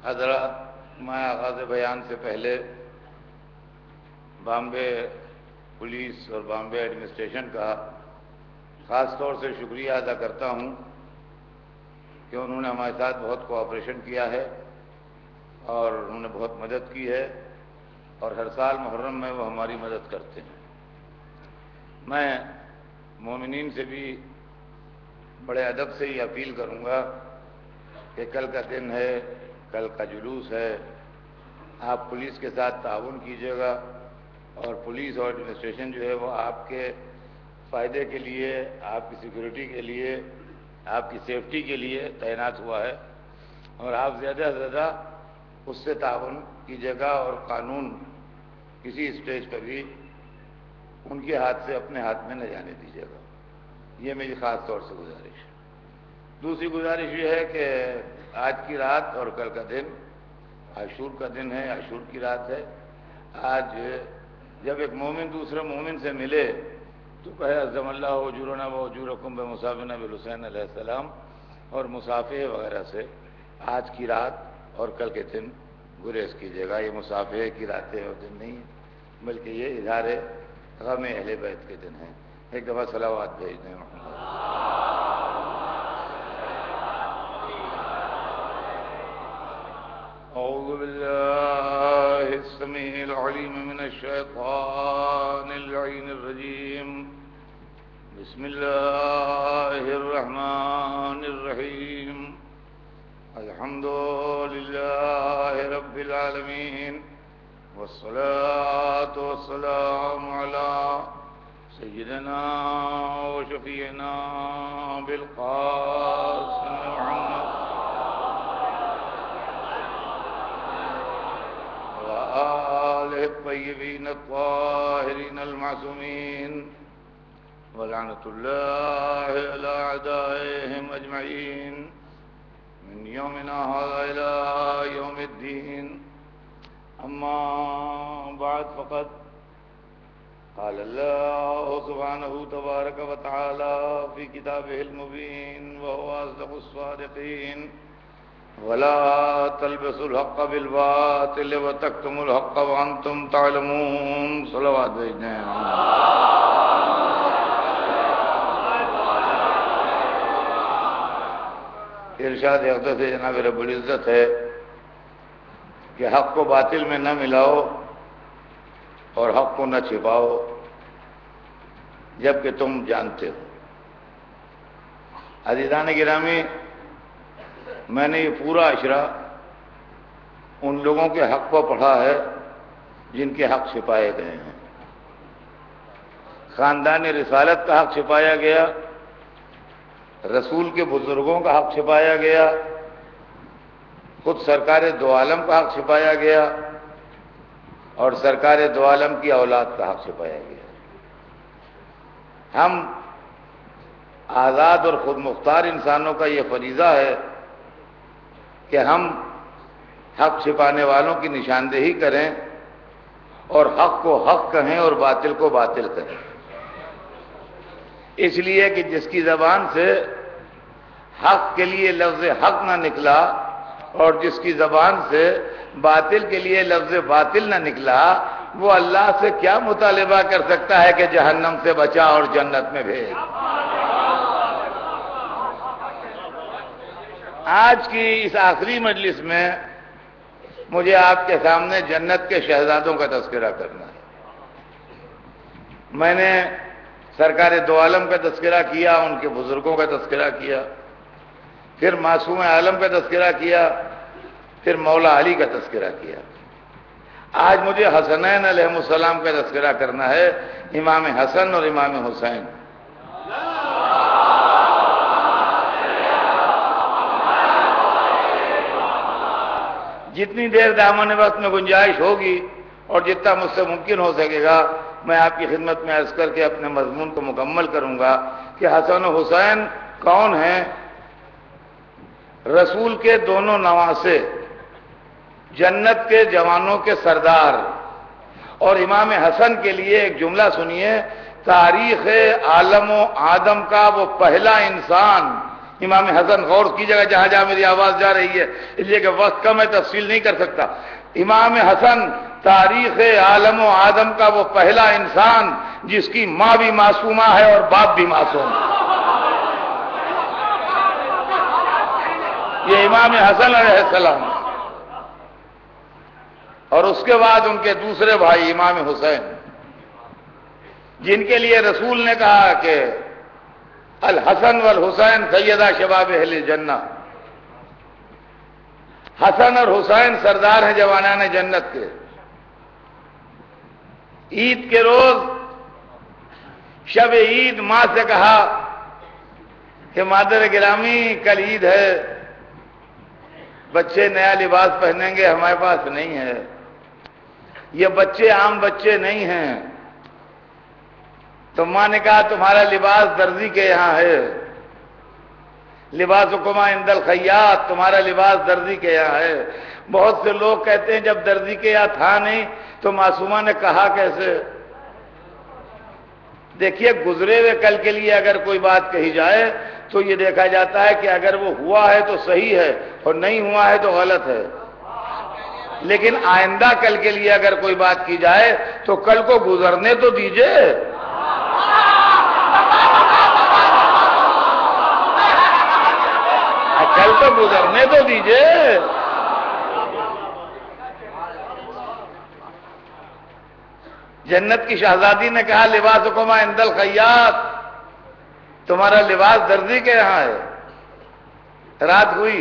حضرات، میں آغاز بیان سے پہلے بامبے پولیس اور بامبے ایڈمنسٹریشن کا خاص طور سے شکریہ ادا کرتا ہوں کہ انہوں نے ہمارے ساتھ بہت کوآپریشن کیا ہے اور انہوں نے بہت مدد کی ہے، اور ہر سال محرم میں وہ ہماری مدد کرتے ہیں۔ میں مومنین سے بھی بڑے ادب سے یہ اپیل کروں گا کہ کل کا دن ہے، کل کا جلوس ہے، آپ پولیس کے ساتھ تعاون کیجیے گا، اور پولیس اور ایڈمنسٹریشن جو ہے وہ آپ کے فائدے کے لیے، آپ کی سیکورٹی کے لیے، آپ کی سیفٹی کے لیے تعینات ہوا ہے، اور آپ زیادہ سے زیادہ اس سے تعاون کیجیے گا، اور قانون کسی اسٹیج پر بھی ان کے ہاتھ سے اپنے ہاتھ میں نہ جانے دیجیے گا۔ یہ میری خاص طور سے گزارش ہے۔ دوسری گزارش یہ ہے کہ آج کی رات اور کل کا دن عاشور کا دن ہے، عاشور کی رات ہے۔ آج جب ایک مومن دوسرے مومن سے ملے تو کہے عظم اللہ اجورنا و اجورکم بمصافحہ بالحسین علیہ السلام، اور مصافحے وغیرہ سے آج کی رات اور کل کے دن گریز کیجیے گا۔ یہ مصافحے کی راتیں اور دن نہیں ہیں، بلکہ یہ اظہار غم اہل بیت کے دن ہیں۔ ایک دفعہ صلوات بھیج دیں محمد۔ اعوذ باللہ السمیع العلیم من الشیطان اللعین الرجیم، بسم اللہ الرحمن الرحیم، الحمد للہ رب العالمین، والصلاة والسلام علی سیدنا و شفیعنا بالقاسم محمد وآلہ الطیبین الطاہرین المعصومین، ولعنۃ اللہ علی اعدائہم اجمعین من یومنا ھذا الی یوم الدین۔ اما بعد فقد قال اللہ سبحانہ تبارک و تعالی فی کتابہ المبین وهو اصدق الصادقین، ولا تلبسوا الحق بالباطل وتكتموا الحق وانتم تعلمون۔ صلوات بھیجتے ہیں۔ ارشاد اقدس جناب رب العزت ہے کہ حق کو باطل میں نہ ملاؤ اور حق کو نہ چھپاؤ جبکہ تم جانتے ہو۔ عزیزان گرامی، میں نے یہ پورا اشرا ان لوگوں کے حق کو پڑھا ہے جن کے حق چھپائے گئے ہیں۔ خاندان رسالت کا حق چھپایا گیا، رسول کے بزرگوں کا حق چھپایا گیا، خود سرکار دو عالم کا حق چھپایا گیا، اور سرکار دو عالم کی اولاد کا حق چھپایا گیا۔ ہم آزاد اور خود مختار انسانوں کا یہ فریضہ ہے کہ ہم حق چھپانے والوں کی نشاندہی کریں اور حق کو حق کہیں اور باطل کو باطل کہیں، اس لیے کہ جس کی زبان سے حق کے لیے لفظ حق نہ نکلا اور جس کی زبان سے باطل کے لیے لفظ باطل نہ نکلا، وہ اللہ سے کیا مطالبہ کر سکتا ہے کہ جہنم سے بچا اور جنت میں بھیج۔ آج کی اس آخری مجلس میں مجھے آپ کے سامنے جنت کے شہزادوں کا تذکرہ کرنا ہے۔ میں نے سرکار دو عالم کا تذکرہ کیا، ان کے بزرگوں کا تذکرہ کیا، پھر معصوم عالم کا تذکرہ کیا، پھر مولا علی کا تذکرہ کیا۔ آج مجھے حسنین علیہ السلام کا تذکرہ کرنا ہے، امام حسن اور امام حسین۔ جتنی دیر دامن وقت میں گنجائش ہوگی اور جتنا مجھ سے ممکن ہو سکے گا، میں آپ کی خدمت میں عرض کر کے اپنے مضمون کو مکمل کروں گا کہ حسن و حسین کون ہیں۔ رسول کے دونوں نواسے، جنت کے جوانوں کے سردار، اور امام حسن کے لیے ایک جملہ سنیے، تاریخ عالم و آدم کا وہ پہلا انسان امام حسن، غور کیجیے گا جہاں جہاں میری آواز جا رہی ہے، اس لیے کہ وقت کا میں تفصیل نہیں کر سکتا۔ امام حسن تاریخ عالم و آدم کا وہ پہلا انسان جس کی ماں بھی معصومہ ہے اور باپ بھی معصوم ہے، یہ امام حسن علیہ السلام، اور اس کے بعد ان کے دوسرے بھائی امام حسین، جن کے لیے رسول نے کہا کہ الحسن والحسین سیدہ شباب اہل جنہ، حسن اور حسین سردار ہیں جوانان جنت کے۔ عید کے روز شب عید ماں سے کہا کہ مادر گرامی کل عید ہے، بچے نیا لباس پہنیں گے، ہمارے پاس نہیں ہے، یہ بچے عام بچے نہیں ہیں۔ تو ماں نے کہا تمہارا لباس درزی کے یہاں ہے، لباسکما عند الخیاط، تمہارا لباس درزی کے یہاں ہے۔ بہت سے لوگ کہتے ہیں جب درزی کے یہاں تھا نہیں تو معصومہ نے کہا کیسے؟ دیکھیے گزرے ہوئے کل کے لیے اگر کوئی بات کہی جائے تو یہ دیکھا جاتا ہے کہ اگر وہ ہوا ہے تو صحیح ہے اور نہیں ہوا ہے تو غلط ہے، لیکن آئندہ کل کے لیے اگر کوئی بات کی جائے تو کل کو گزرنے تو دیجئے۔ کل تو گزرنے تو دیجئے۔ جنت کی شہزادی نے کہا لباسکما عند الخیاط، تمہارا لباس درزی کے یہاں ہے۔ رات ہوئی،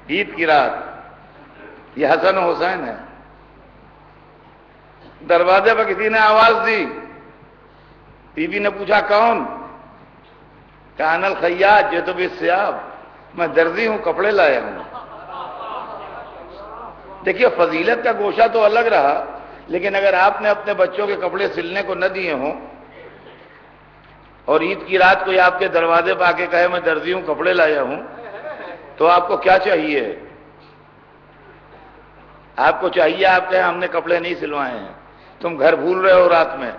عید کی رات، یہ حسن و حسین ہے۔ دروازے پر کسی نے آواز دی، بی بی نے پوچھا کون؟ کہا انا الخیاط جئت بالثیاب، میں درزی ہوں، کپڑے لایا ہوں۔ دیکھیے فضیلت کا گوشہ تو الگ رہا، لیکن اگر آپ نے اپنے بچوں کے کپڑے سلنے کو نہ دیے ہوں اور عید کی رات کوئی آپ کے دروازے پہ آ کے کہے میں درزی ہوں، کپڑے لایا ہوں، تو آپ کو کیا چاہیے؟ آپ کو چاہیے آپ کہیں ہم نے کپڑے نہیں سلوائے ہیں، تم گھر بھول رہے ہو، رات میں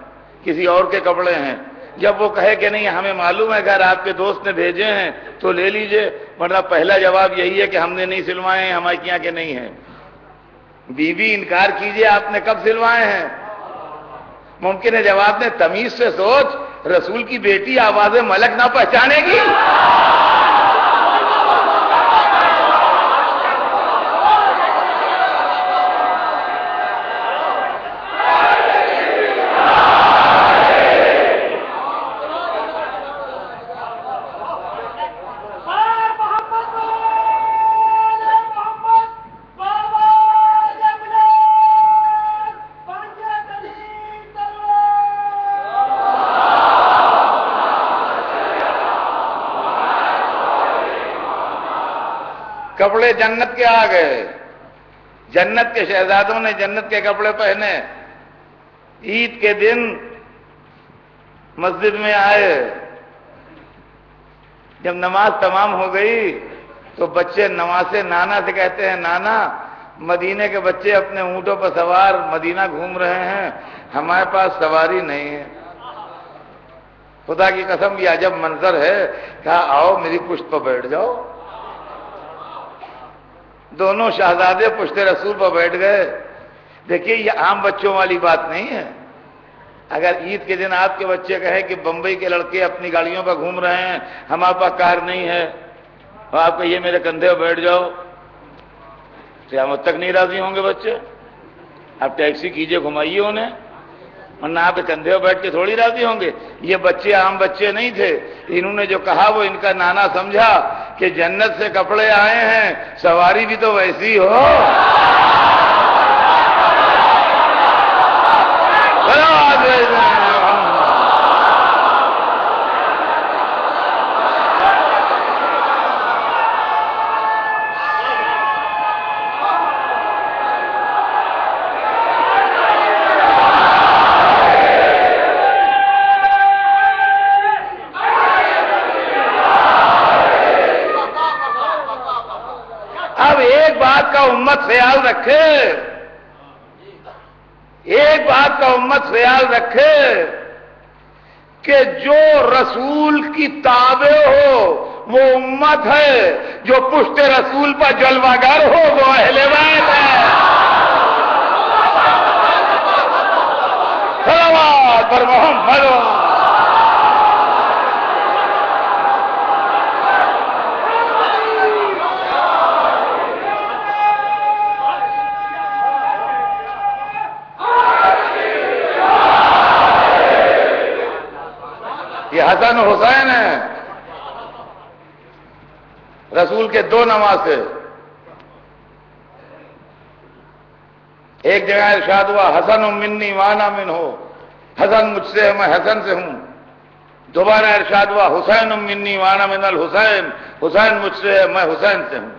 کسی اور کے کپڑے ہیں۔ جب وہ کہے کہ نہیں ہمیں معلوم ہے گھر آپ کے دوست نے بھیجے ہیں تو لے لیجئے، ورنہ پہلا جواب یہی ہے کہ ہم نے نہیں سلوائے ہیں، ہمارے کیا کہ نہیں ہیں۔ بی بی انکار کیجئے آپ نے کب سلوائے ہیں؟ ممکن ہے جواب نے تمیز سے سوچ، رسول کی بیٹی آواز ملک نہ پہچانے گی؟ کپڑے جنت کے آ گئے، جنت کے شہزادوں نے جنت کے کپڑے پہنے، عید کے دن مسجد میں آئے۔ جب نماز تمام ہو گئی تو بچے نواسے نانا سے کہتے ہیں نانا مدینے کے بچے اپنے اونٹوں پر سوار مدینہ گھوم رہے ہیں، ہمارے پاس سواری نہیں ہے۔ خدا کی قسم یہ عجب منظر ہے، کہا آؤ میری پشت پر بیٹھ جاؤ۔ دونوں شہزادے پشت رسول پر بیٹھ گئے۔ دیکھیے یہ عام بچوں والی بات نہیں ہے۔ اگر عید کے دن آپ کے بچے کہیں کہ بمبئی کے لڑکے اپنی گاڑیوں پر گھوم رہے ہیں، ہمارے پاس کار نہیں ہے، اور آپ کہیے میرے کندھے پر بیٹھ جاؤ، قیامت تک نہیں راضی ہوں گے بچے۔ آپ ٹیکسی کیجئے، گھمائیے انہیں، ورنہ آپ کے کندھے پر بیٹھ کے تھوڑی راضی ہوں گے۔ یہ بچے عام بچے نہیں تھے، انہوں نے جو کہا وہ ان کا نانا سمجھا کہ جنت سے کپڑے آئے ہیں، سواری بھی تو ویسی ہو۔ امت خیال رکھے، ایک بات کا امت خیال رکھے کہ جو رسول کی تابع ہو وہ امت ہے جو پشت رسول پر جلوگر ہو، وہ اہل بیت ہے۔ صلوات پر محمد۔ یہ حسن و حسین ہیں، رسول کے دو نواسے۔ ایک جگہ ارشاد ہوا حسن منی وانا منہ، حسن مجھ سے ہے میں حسن سے ہوں۔ دوبارہ ارشاد ہوا حسین منی وانا من الحسین، حسین مجھ سے ہے میں حسین سے ہوں۔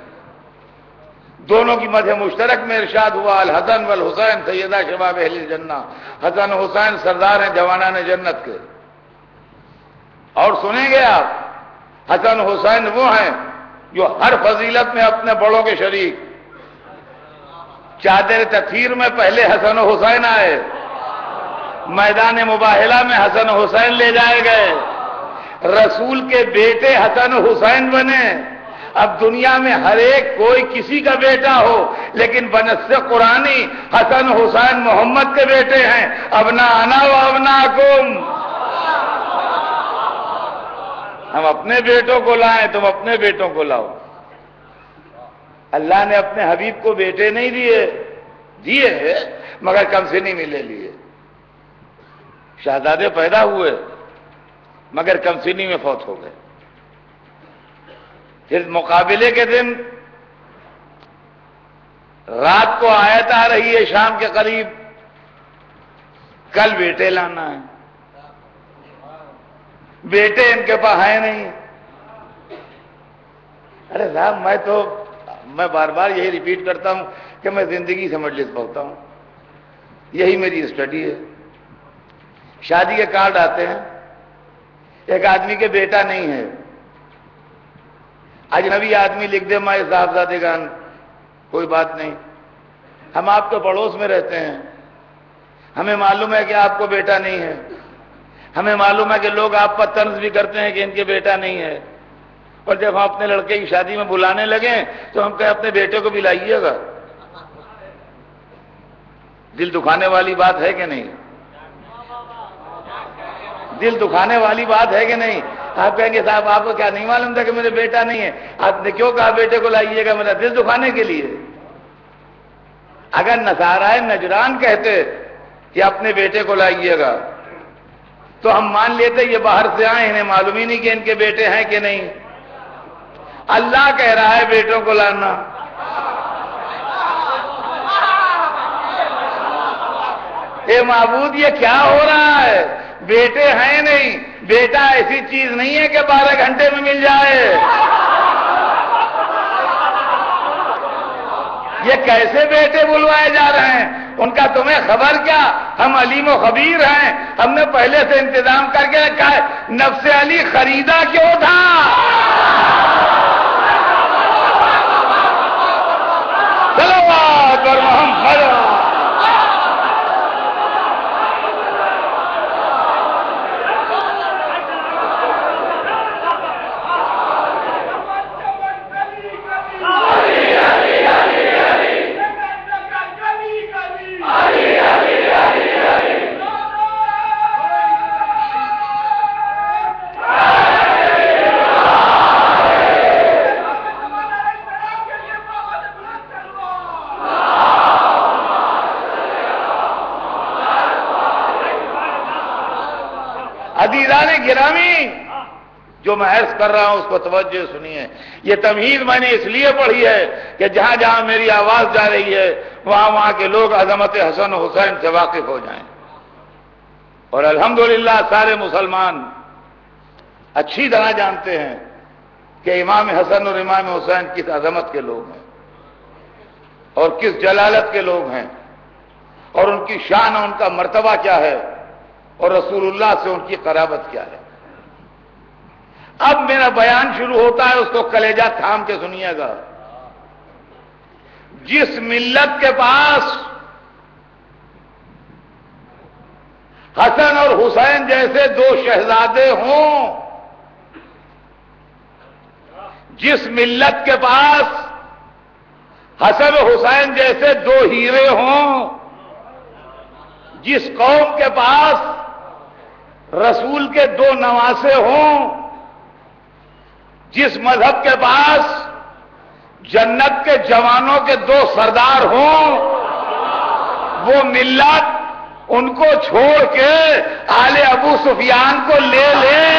دونوں کی مدح مشترک میں ارشاد ہوا الحسن والحسین سیدہ شباب اہل الجنہ، حسن و حسین سردار ہیں جوانان جنت کے۔ اور سنیں گے آپ، حسن حسین وہ ہیں جو ہر فضیلت میں اپنے بڑوں کے شریک۔ چادر تطہیر میں پہلے حسن و حسین آئے، میدان مباہلہ میں حسن و حسین لے جائے گئے، رسول کے بیٹے حسن و حسین بنے۔ اب دنیا میں ہر ایک کوئی کسی کا بیٹا ہو، لیکن بنص قرآنی حسن و حسین محمد کے بیٹے ہیں۔ ابناءنا و ابناءکم، ہم اپنے بیٹوں کو لائیں، تم اپنے بیٹوں کو لاؤ۔ اللہ نے اپنے حبیب کو بیٹے نہیں دیے مگر کم سنی میں لے لیے۔ شہزادے پیدا ہوئے مگر کم سنی میں فوت ہو گئے۔ پھر مقابلے کے دن رات کو آیت آ رہی ہے شام کے قریب، کل بیٹے لانا ہے۔ بیٹے ان کے پاس ہیں نہیں۔ ارے صاحب میں بار بار یہی ریپیٹ کرتا ہوں کہ میں زندگی سے مجلس پڑھتا ہوں، یہی میری اسٹڈی ہے۔ شادی کے کارڈ آتے ہیں، ایک آدمی کے بیٹا نہیں ہے، اجنبی آدمی لکھ دے ماں صاحبزادگان، کوئی بات نہیں، ہم آپ کے پڑوس میں رہتے ہیں، ہمیں معلوم ہے کہ آپ کو بیٹا نہیں ہے، ہمیں معلوم ہے کہ لوگ آپ پر طنز بھی کرتے ہیں کہ ان کے بیٹا نہیں ہے، اور جب ہم اپنے لڑکے کی شادی میں بلانے لگے تو ہم کہیں اپنے بیٹے کو بھی لائیے گا۔ دل دکھانے والی بات ہے کہ نہیں؟ دل دکھانے والی بات ہے کہ نہیں؟ آپ کہیں گے صاحب آپ کو کیا نہیں معلوم تھا کہ میرے بیٹا نہیں ہے؟ آپ نے کیوں کہا بیٹے کو لائیے گا؟ میرا دل دکھانے کے لیے۔ اگر نصارائے نجران کہتے کہ اپنے بیٹے کو لائیے گا تو ہم مان لیتے یہ باہر سے آئے، انہیں معلوم ہی نہیں کہ ان کے بیٹے ہیں کہ نہیں۔ اللہ کہہ رہا ہے بیٹوں کو لانا۔ اے معبود یہ کیا ہو رہا ہے؟ بیٹے ہیں نہیں، بیٹا ایسی چیز نہیں ہے کہ 12 گھنٹے میں مل جائے۔ یہ کیسے بیٹے بلوائے جا رہے ہیں؟ ان کا تمہیں خبر کیا؟ ہم علیم و خبیر ہیں، ہم نے پہلے سے انتظام کر کے رکھا ہے۔ نفس علی خریدا کیوں تھا؟ صلوات پر محمد۔ عزیزان گرامی، جو میں عرض کر رہا ہوں اس کو توجہ سنیے۔ یہ تمہید میں نے اس لیے پڑھی ہے کہ جہاں جہاں میری آواز جا رہی ہے وہاں کے لوگ عظمت حسن و حسین سے واقف ہو جائیں۔ اور الحمدللہ سارے مسلمان اچھی طرح جانتے ہیں کہ امام حسن اور امام حسین کس عظمت کے لوگ ہیں اور کس جلالت کے لوگ ہیں، اور ان کی شان اور ان کا مرتبہ کیا ہے، اور رسول اللہ سے ان کی قرابت کیا ہے۔ اب میرا بیان شروع ہوتا ہے، اس کو کلیجہ تھام کے سنیے گا۔ جس ملت کے پاس حسن اور حسین جیسے دو شہزادے ہوں، جس ملت کے پاس حسن و حسین جیسے دو ہیرے ہوں، جس قوم کے پاس رسول کے دو نواسے ہوں، جس مذہب کے پاس جنت کے جوانوں کے دو سردار ہوں، وہ ملت ان کو چھوڑ کے آل ابو سفیان کو لے لے۔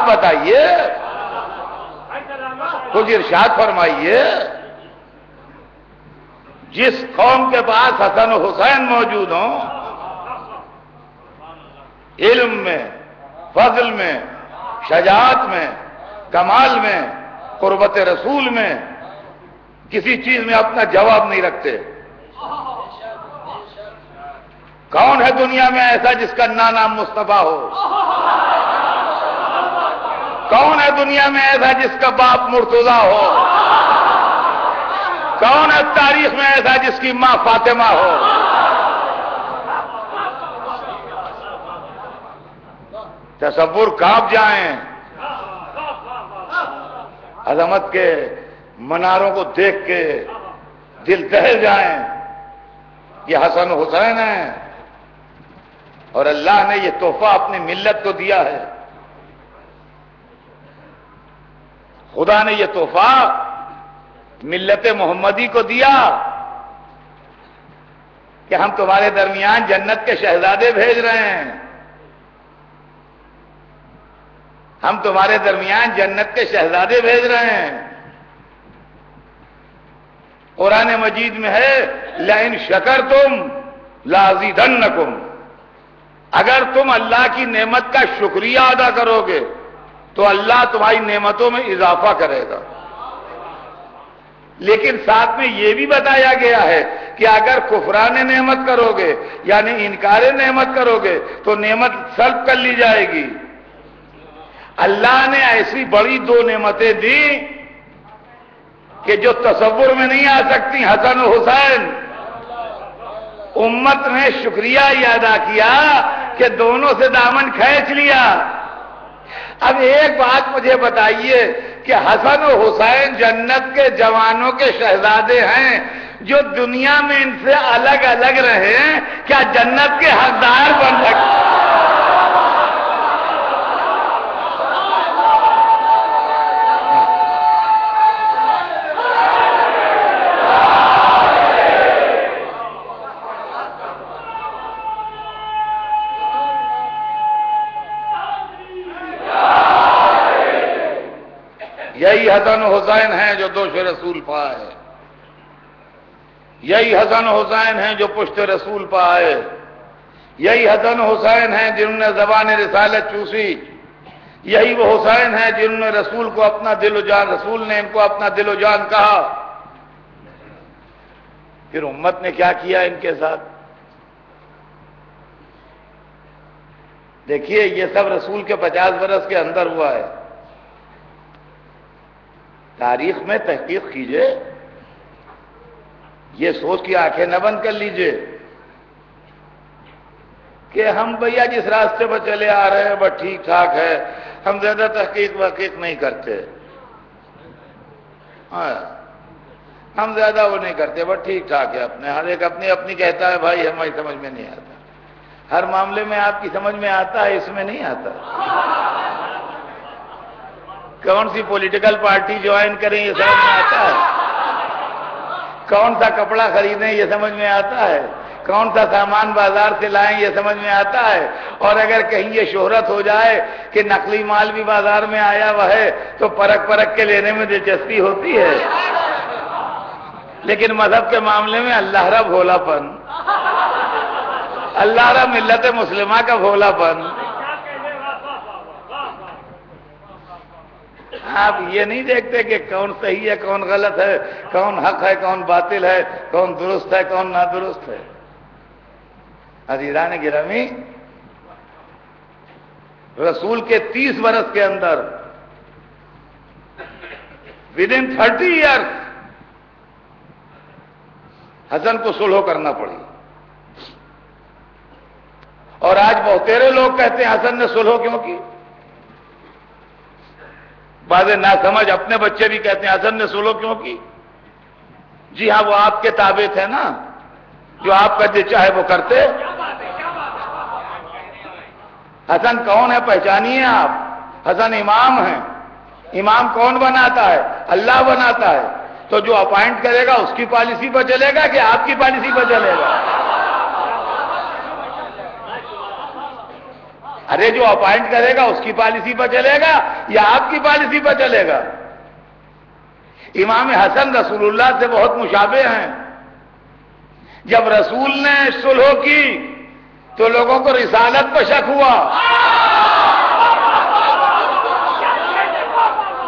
بتائیے، کچھ ارشاد فرمائیے، جس قوم کے پاس حسن و حسین موجود ہوں، علم میں، فضل میں، شجاعت میں، کمال میں، قربت رسول میں، کسی چیز میں اپنا جواب نہیں رکھتے۔ کون ہے دنیا میں ایسا جس کا نام مصطفیٰ ہو؟ کون ہے دنیا میں ایسا جس کا باپ مرتضی ہو؟ کون ہے تاریخ میں ایسا جس کی ماں فاطمہ ہو؟ تصور کانپ جائیں، عظمت کے مناروں کو دیکھ کے دل دہل جائیں، یہ حسن و حسین ہیں، اور اللہ نے یہ تحفہ اپنی ملت کو دیا ہے۔ خدا نے یہ تحفہ ملت محمدی کو دیا کہ ہم تمہارے درمیان جنت کے شہزادے بھیج رہے ہیں، ہم تمہارے درمیان جنت کے شہزادے بھیج رہے ہیں۔ قرآن مجید میں ہے لَإِن شَكَرْتُمْ لَأَزِيدَنَّكُمْ، اگر تم اللہ کی نعمت کا شکریہ ادا کرو گے تو اللہ تمہاری نعمتوں میں اضافہ کرے گا۔ لیکن ساتھ میں یہ بھی بتایا گیا ہے کہ اگر کفران نعمت کرو گے یعنی انکار نعمت کرو گے تو نعمت سلب کر لی جائے گی۔ اللہ نے ایسی بڑی دو نعمتیں دی کہ جو تصور میں نہیں آ سکتی، حسن و حسین۔ امت نے شکریہ یہ ادا کیا کہ دونوں سے دامن کھینچ لیا۔ اب ایک بات مجھے بتائیے کہ حسن و حسین جنت کے جوانوں کے شہزادے ہیں، جو دنیا میں ان سے الگ الگ رہے، کیا جنت کے حقدار بن سکتے؟ یہی حسن و حسین ہیں جو دوش رسول پائے، یہی حسن و حسین ہیں جو پشت رسول پائے، یہی حسن و حسین ہیں جنہوں نے زبان رسالت چوسی، یہی وہ حسین ہیں جنہوں نے رسول کو اپنا دل و جان، رسول نے ان کو اپنا دل و جان کہا۔ پھر امت نے کیا کیا ان کے ساتھ؟ دیکھیے یہ سب رسول کے 50 برس کے اندر ہوا ہے۔ تاریخ میں تحقیق کیجئے، یہ سوچ کی آنکھیں نہ بند کر لیجئے کہ ہم بھیا جس راستے پر چلے آ رہے ہیں بس ٹھیک ٹھاک ہے، ہم زیادہ تحقیق وحقیق نہیں کرتے، ہم زیادہ وہ نہیں کرتے، بس ٹھیک ٹھاک ہے، اپنے ہر ایک اپنی اپنی کہتا ہے، بھائی ہماری سمجھ میں نہیں آتا۔ ہر معاملے میں آپ کی سمجھ میں آتا ہے، اس میں نہیں آتا۔ کون سی پولیٹیکل پارٹی جوائن کریں یہ سمجھ میں آتا ہے، کون سا کپڑا خریدیں یہ سمجھ میں آتا ہے، کون سا سامان بازار سے لائیں یہ سمجھ میں آتا ہے، اور اگر کہیں یہ شہرت ہو جائے کہ نقلی مال بھی بازار میں آیا ہوا ہے تو پرکھ پرکھ کے لینے میں دلچسپی ہوتی ہے۔ لیکن مذہب کے معاملے میں اللہ را بھولا پن، اللہ را ملت مسلمہ کا بھولا پن. آپ یہ نہیں دیکھتے کہ کون صحیح ہے کون غلط ہے، کون حق ہے کون باطل ہے، کون درست ہے کون نادرست ہے. عزیزان گرامی، رسول کے 30 برس کے اندر ودن 30 ایئرس حسن کو صلح کرنا پڑی. اور آج بہتیرے لوگ کہتے ہیں حسن نے صلح کیوں کی. بعض ناسمجھ اپنے بچے بھی کہتے ہیں حسن نے صلح کیوں کی. جی ہاں، وہ آپ کے تابع تھے نا، جو آپ کا جو چاہے وہ کرتے. حسن کون ہے پہچانیے آپ. حسن امام ہیں. امام کون بناتا ہے؟ اللہ بناتا ہے. تو جو اپائنٹ کرے گا اس کی پالیسی پر چلے گا کہ آپ کی پالیسی پر چلے گا؟ ارے جو اپائنٹ کرے گا اس کی پالیسی پر چلے گا یا آپ کی پالیسی پر چلے گا؟ امام حسن رسول اللہ سے بہت مشابہ ہیں. جب رسول نے صلح کی تو لوگوں کو رسالت پر شک ہوا.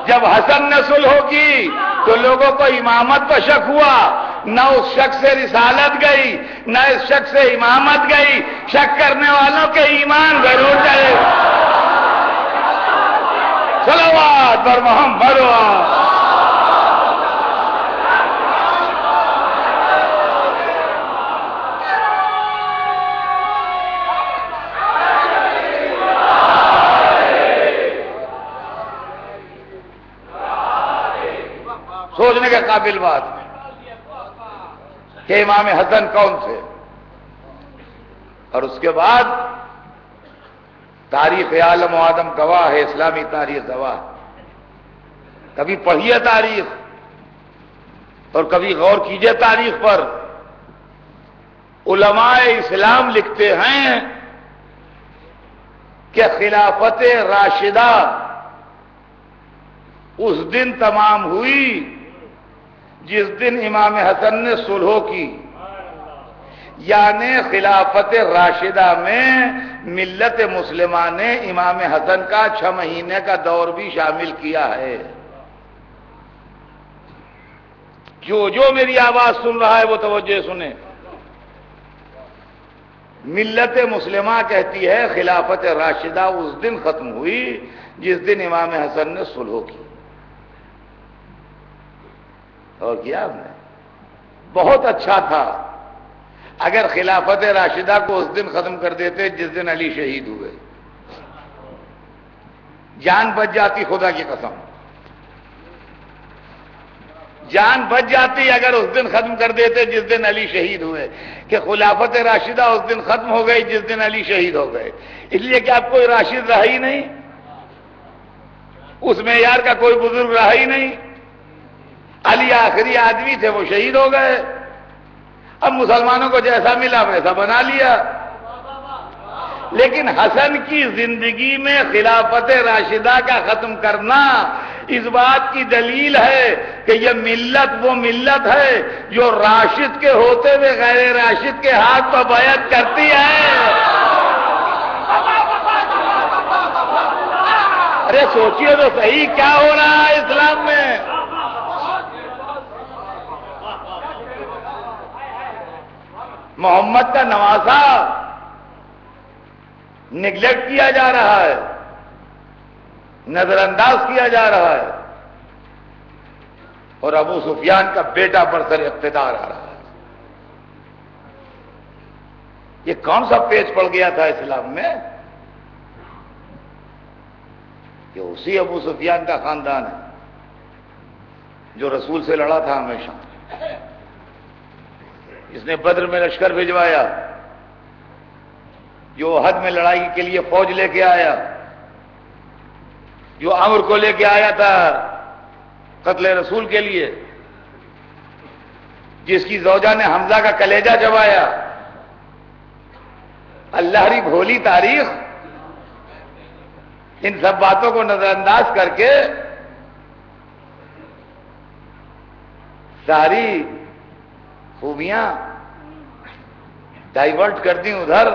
جب حسن نے صلح کی تو لوگوں کو امامت پر شک ہوا. نہ اس شک سے رسالت گئی نہ اس شک سے امامت گئی. شک کرنے والوں کے ایمان ضرور جائے. صلوات بر محمد. سوچنے کے قابل بات ہے کہ امام حسن کون تھے. اور اس کے بعد تاریخ عالم و آدم گواہ ہے، اسلامی تاریخ گواہ. کبھی پڑھیے تاریخ اور کبھی غور کیجئے تاریخ پر. علماء اسلام لکھتے ہیں کہ خلافت راشدہ اس دن تمام ہوئی جس دن امام حسن نے صلح کی. یعنی خلافت راشدہ میں ملت مسلمہ نے امام حسن کا 6 مہینے کا دور بھی شامل کیا ہے. جو میری آواز سن رہا ہے وہ توجہ سنیں. ملت مسلمہ کہتی ہے خلافت راشدہ اس دن ختم ہوئی جس دن امام حسن نے صلح کی. اور کیا آپ نے بہت اچھا تھا اگر خلافت راشدہ کو اس دن ختم کر دیتے جس دن علی شہید ہوئے. جان بچ جاتی، خدا کی قسم جان بچ جاتی اگر اس دن ختم کر دیتے جس دن علی شہید ہوئے. کہ خلافت راشدہ اس دن ختم ہو گئی جس دن علی شہید ہو گئے. اس لیے کہ اب کوئی راشد رہا ہی نہیں، اس معیار کا کوئی بزرگ رہا ہی نہیں. علی آخری آدمی تھے، وہ شہید ہو گئے. اب مسلمانوں کو جیسا ملا ویسا بنا لیا. لیکن حسن کی زندگی میں خلافت راشدہ کا ختم کرنا اس بات کی دلیل ہے کہ یہ ملت وہ ملت ہے جو راشد کے ہوتے ہوئے غیر راشد کے ہاتھ پر بیعت کرتی ہے. ارے سوچئے تو صحیح کیا ہو رہا ہے اسلام میں. محمد کا نواسا نگلیکٹ کیا جا رہا ہے، نظر انداز کیا جا رہا ہے، اور ابو سفیان کا بیٹا برسر اقتدار آ رہا ہے. یہ کون سا پیچ پڑ گیا تھا اسلام میں کہ اسی ابو سفیان کا خاندان ہے جو رسول سے لڑا تھا ہمیشہ، جس نے بدر میں لشکر بھجوایا، جو احد میں لڑائی کے لیے فوج لے کے آیا، جو عمر کو لے کے آیا تھا قتل رسول کے لیے، جس کی زوجہ نے حمزہ کا کلیجہ چبایا. اللہ ری بھولی تاریخ ان سب باتوں کو نظر انداز کر کے ساری خوبیاں ڈائیورٹ کر دیں ادھر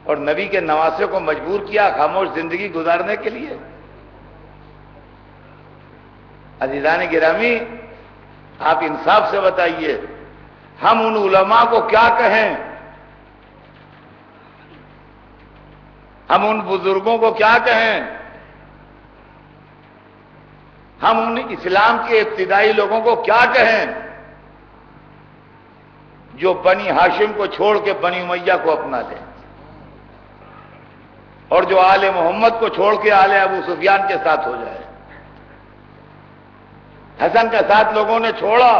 اور نبی کے نواسے کو مجبور کیا خاموش زندگی گزارنے کے لیے۔ عزیزان گرامی، آپ انصاف سے بتائیے، ہم ان علماء کو کیا کہیں، ہم ان بزرگوں کو کیا کہیں، ہم ان اسلام کے ابتدائی لوگوں کو کیا کہیں جو بنی ہاشم کو چھوڑ کے بنی امیہ کو اپنا لیں، اور جو آل محمد کو چھوڑ کے آل ابو سفیان کے ساتھ ہو جائے۔ حسن کا ساتھ لوگوں نے چھوڑا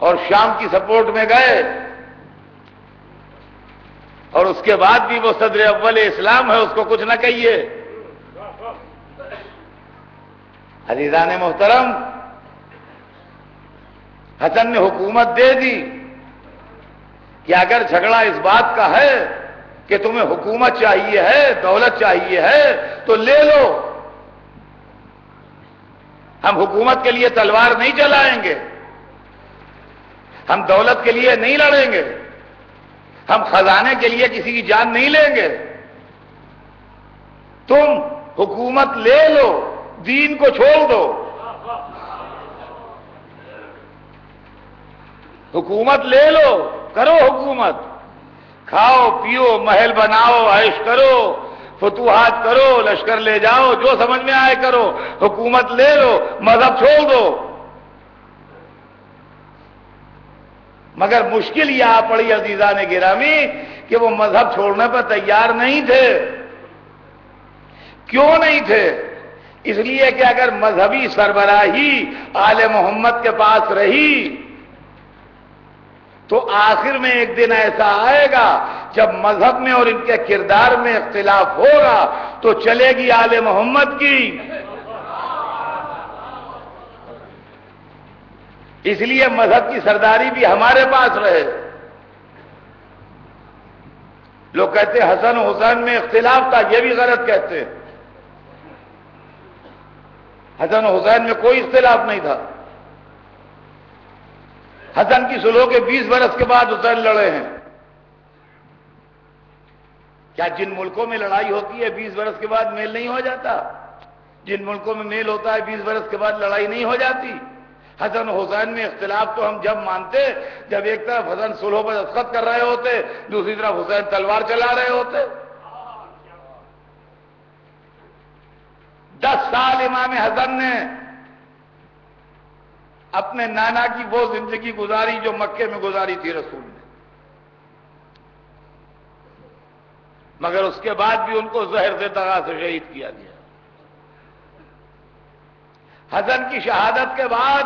اور شام کی سپورٹ میں گئے، اور اس کے بعد بھی وہ صدر اول اسلام ہے، اس کو کچھ نہ کہیے۔ عزیزان محترم، حسن نے حکومت دے دی کہ اگر جھگڑا اس بات کا ہے کہ تمہیں حکومت چاہیے ہے، دولت چاہیے ہے تو لے لو، ہم حکومت کے لیے تلوار نہیں چلائیں گے، ہم دولت کے لیے نہیں لڑیں گے، ہم خزانے کے لیے کسی کی جان نہیں لیں گے، تم حکومت لے لو، دین کو چھوڑ دو۔ حکومت لے لو، کرو حکومت، کھاؤ پیو، محل بناؤ، عیش کرو، فتوحات کرو، لشکر لے جاؤ، جو سمجھ میں آئے کرو، حکومت لے لو، مذہب چھوڑ دو۔ مگر مشکل یہ آ پڑی عزیزان گرامی کہ وہ مذہب چھوڑنے پر تیار نہیں تھے۔ کیوں نہیں تھے؟ اس لیے کہ اگر مذہبی سربراہی آل محمد کے پاس رہی تو آخر میں ایک دن ایسا آئے گا جب مذہب میں اور ان کے کردار میں اختلاف ہوگا تو چلے گی آل محمد کی۔ اس لیے مذہب کی سرداری بھی ہمارے پاس رہے۔ لوگ کہتے ہیں حسن و حسین میں اختلاف تھا، یہ بھی غلط کہتے ہیں۔ حسن و حسین میں کوئی اختلاف نہیں تھا۔ حسن کی صلح کے 20 برس کے بعد حسین لڑے ہیں۔ کیا جن ملکوں میں لڑائی ہوتی ہے 20 برس کے بعد میل نہیں ہو جاتا؟ جن ملکوں میں میل ہوتا ہے 20 برس کے بعد لڑائی نہیں ہو جاتی؟ حسن و حسین میں اختلاف تو ہم جب مانتے جب ایک طرف حسن صلح پر دستخط کر رہے ہوتے، دوسری طرف حسین تلوار چلا رہے ہوتے۔ 10 سال امام حسن نے اپنے نانا کی وہ زندگی گزاری جو مکے میں گزاری تھی رسول نے، مگر اس کے بعد بھی ان کو زہر سے دغا سے شہید کیا گیا۔ حسن کی شہادت کے بعد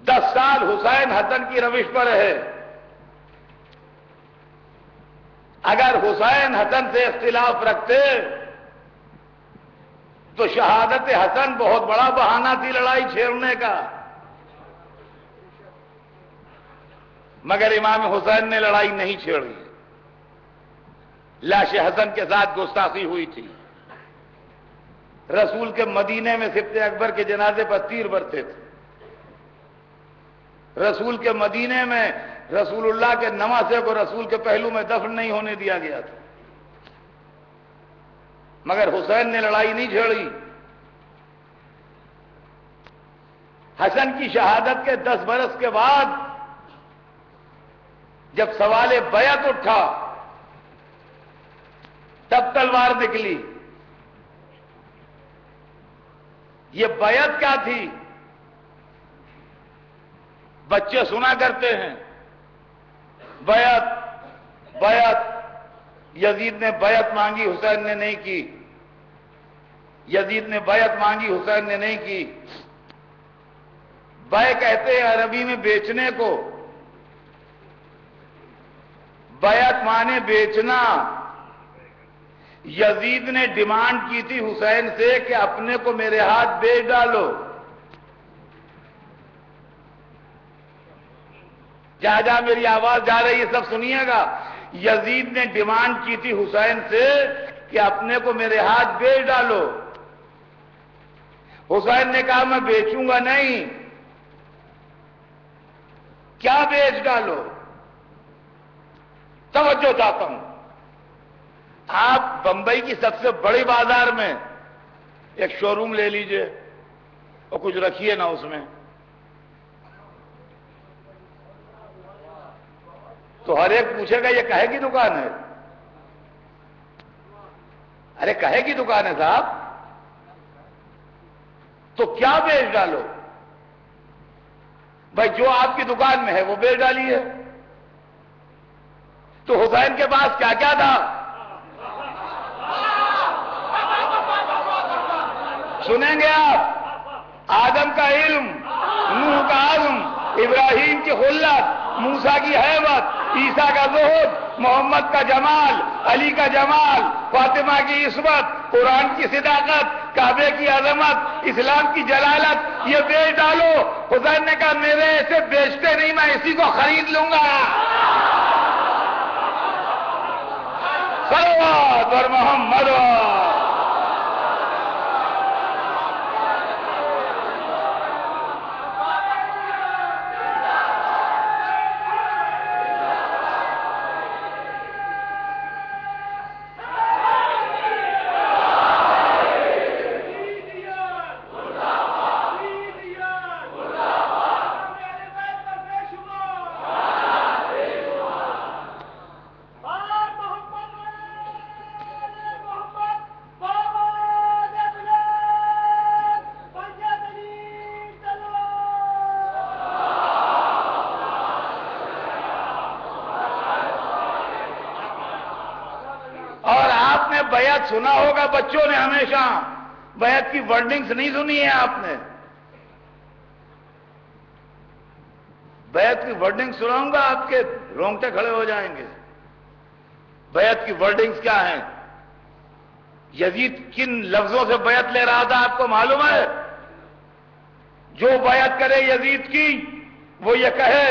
10 سال حسین حسن کی روش پر رہے۔ اگر حسین حسن سے اختلاف رکھتے تو شہادت حسن بہت بڑا بہانہ تھی لڑائی چھیڑنے کا، مگر امام حسین نے لڑائی نہیں چھیڑی۔ لاش حسن کے ساتھ گستاخی ہوئی تھی۔ رسول کے مدینے میں سبط اکبر کے جنازے پر تیر برتے تھے۔ رسول کے مدینے میں رسول اللہ کے نواسے کو رسول کے پہلو میں دفن نہیں ہونے دیا گیا تھا، مگر حسین نے لڑائی نہیں چھیڑی۔ حسن کی شہادت کے 10 برس کے بعد جب سوال بیعت اٹھا تب تلوار نکلی۔ یہ بیعت کیا تھی؟ بچے سنا کرتے ہیں بیعت بیعت، یزید نے بیعت مانگی حسین نے نہیں کی، یزید نے بیعت مانگی حسین نے نہیں کی۔ بے کہتے ہیں عربی میں بیچنے کو، بیعت مانے بیچنا۔ یزید نے ڈیمانڈ کی تھی حسین سے کہ اپنے کو میرے ہاتھ بیچ ڈالو۔ جہاں جہاں میری آواز جا رہی ہے سب سنیے گا، یزید نے ڈیمانڈ کی تھی حسین سے کہ اپنے کو میرے ہاتھ بیچ ڈالو۔ حسین نے کہا میں بیچوں گا نہیں. کیا بیچ ڈالو؟ توجہ چاہتا ہوں. آپ بمبئی کی سب سے بڑی بازار میں ایک شو روم لے لیجئے اور کچھ رکھیے نا اس میں، تو ہر ایک پوچھے گا یہ کہے کی دکان ہے؟ ارے کہے کی دکان ہے صاحب؟ تو کیا بیچ ڈالو؟ بھائی جو آپ کی دکان میں ہے وہ بیچ ڈالیے. تو حسین کے پاس کیا کیا تھا؟ سنیں گے آپ؟ آدم کا علم، نوح کا عزم، ابراہیم کی خلت، موسیٰ کی ہیبت، عیسیٰ کا زہد، محمد کا جمال، علی کا جمال، فاطمہ کی عصمت، قرآن کی صداقت، کعبے کی عظمت، اسلام کی جلالت، یہ بیچ ڈالو. حسین نے کہا میرے ایسے بیچتے نہیں، میں اسی کو خرید لوں گا. صلوات بر محمد. بیعت سنا ہوگا بچوں نے ہمیشہ، بیعت کی ورڈنگز نہیں سنی ہے آپ نے؟ بیعت کی ورڈنگ سناؤں گا آپ کے رونگٹے کھڑے ہو جائیں گے. بیعت کی ورڈنگز کیا ہیں؟ یزید کن لفظوں سے بیعت لے رہا تھا آپ کو معلوم ہے؟ جو بیعت کرے یزید کی وہ یہ کہے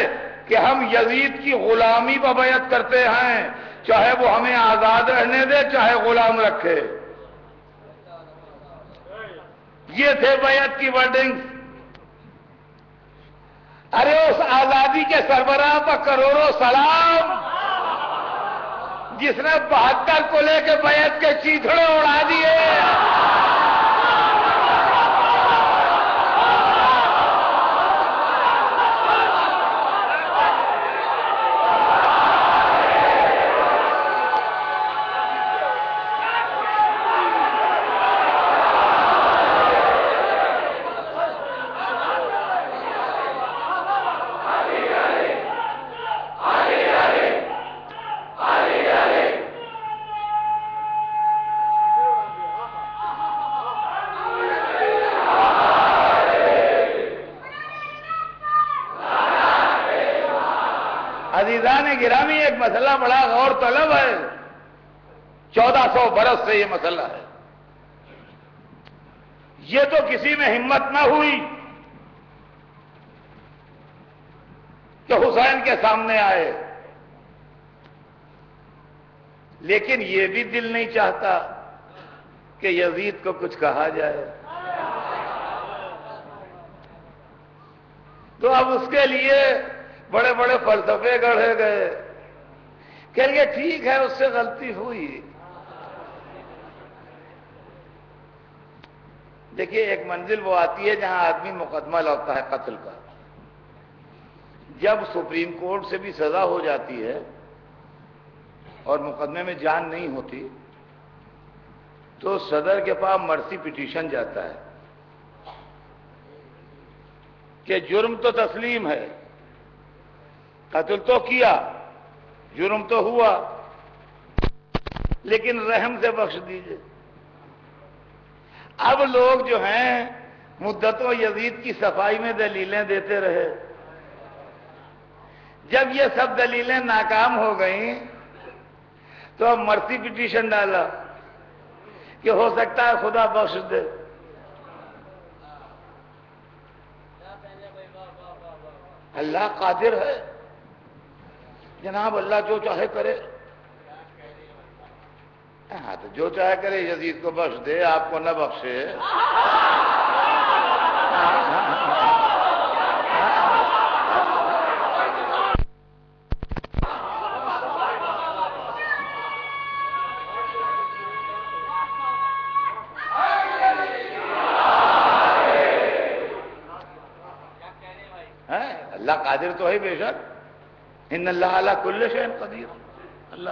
کہ ہم یزید کی غلامی پر بیعت کرتے ہیں، چاہے وہ ہمیں آزاد رہنے دے چاہے غلام رکھے. یہ تھے بیعت کی ورڈنگ. ارے اس آزادی کے سربراہ پر کروڑوں سلام جس نے 72 کو لے کے بیعت کے چیتھڑے اڑا دیے. عزیزان گرامی، ایک مسئلہ بڑا غور طلب ہے. 1400 برس سے یہ مسئلہ ہے. یہ تو کسی میں ہمت نہ ہوئی کہ حسین کے سامنے آئے، لیکن یہ بھی دل نہیں چاہتا کہ یزید کو کچھ کہا جائے. تو اب اس کے لیے بڑے بڑے فلسفے گڑھے گئے. کہیں گے ٹھیک ہے اس سے غلطی ہوئی. دیکھیے ایک منزل وہ آتی ہے جہاں آدمی مقدمہ لڑتا ہے قتل کا. جب سپریم کورٹ سے بھی سزا ہو جاتی ہے اور مقدمے میں جان نہیں ہوتی تو صدر کے پاس مرسی پٹیشن جاتا ہے کہ جرم تو تسلیم ہے، قتل تو کیا، جرم تو ہوا، لیکن رحم سے بخش دیجئے. اب لوگ جو ہیں مدتوں یزید کی صفائی میں دلیلیں دیتے رہے. جب یہ سب دلیلیں ناکام ہو گئیں تو اب مرسی پٹیشن ڈالا کہ ہو سکتا ہے خدا بخش دے. اللہ قادر ہے جناب، اللہ جو چاہے کرے. ہاں تو جو چاہے کرے، یزید کو بخش دے، آپ کو نہ بخشے. اللہ قادر تو ہے بے شک، ان اللہ علی کل شیء قدیر، اللہ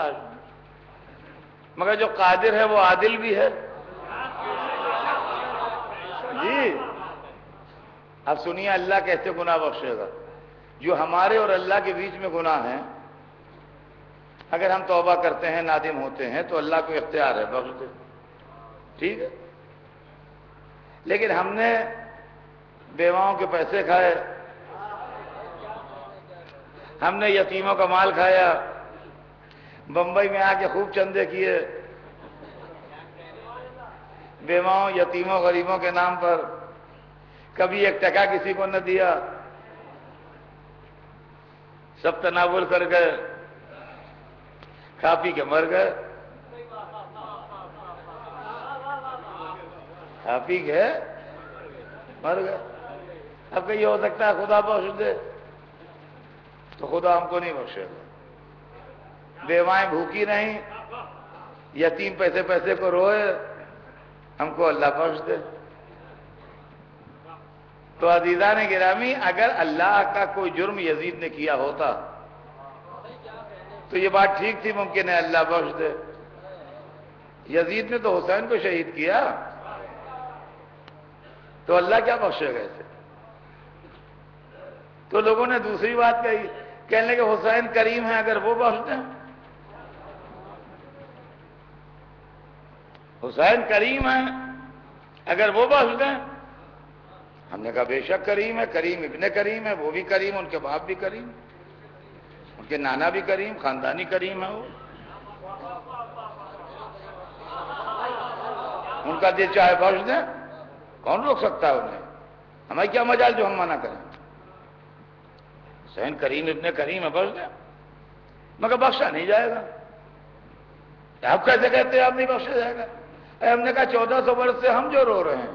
مگر جو قادر ہے وہ عادل بھی ہے جی۔ اب سنیے اللہ کیسے گناہ بخشے گا؟ جو ہمارے اور اللہ کے بیچ میں گناہ ہیں، اگر ہم توبہ کرتے ہیں، نادم ہوتے ہیں تو اللہ کو اختیار ہے بخش دے، ٹھیک ہے۔ لیکن ہم نے بیواؤں کے پیسے کھائے، ہم نے یتیموں کا مال کھایا، بمبئی میں آ کے خوب چندے کیے بیواؤں یتیموں غریبوں کے نام پر، کبھی ایک ٹکا کسی کو نہ دیا، سب تناول کر گئے، کھا پی کے مر گئے، کھا پی کے مر گئے۔ اب کہ یہ ہو سکتا ہے خدا بخش دے، تو خدا ہم کو نہیں بخشے گا۔ بیوائیں بھوکی نہیں، یتیم پیسے پیسے کو روئے، ہم کو اللہ بخش دے۔ تو عزیزان گرامی، اگر اللہ کا کوئی جرم یزید نے کیا ہوتا تو یہ بات ٹھیک تھی، ممکن ہے اللہ بخش دے۔ یزید نے تو حسین کو شہید کیا، تو اللہ کیا بخشے گا اسے؟ تو لوگوں نے دوسری بات کہی، کہنے لگے حسین کریم ہے، اگر وہ بخش دیں، حسین کریم ہے اگر وہ بخش دیں۔ ہم نے کہا بے شک کریم ہے، کریم ابن کریم ہے، وہ بھی کریم، ان کے باپ بھی کریم، ان کے نانا بھی کریم، خاندانی کریم ہے وہ، ان کا دل چاہے بخش دیں، کون روک سکتا ہے انہیں؟ ہمیں کیا مجال جو ہم منع کریں؟ حسین کریم ابن کریم ہے، بخش دیں، مگر بخشا نہیں جائے گا۔ آپ کیسے کہتے ہیں آپ نہیں بخشا جائے گا؟ ہم نے کہا 1400 برس سے ہم جو رو رہے ہیں،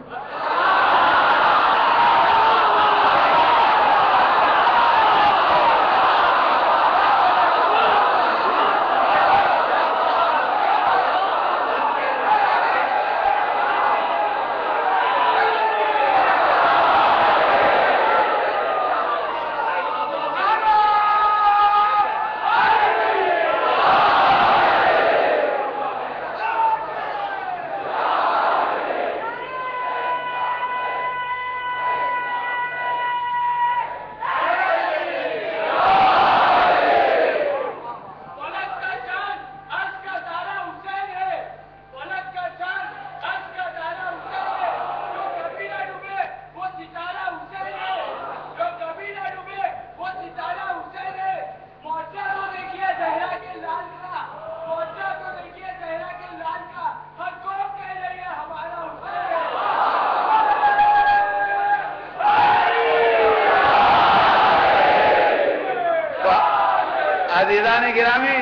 عزیزان گرامی،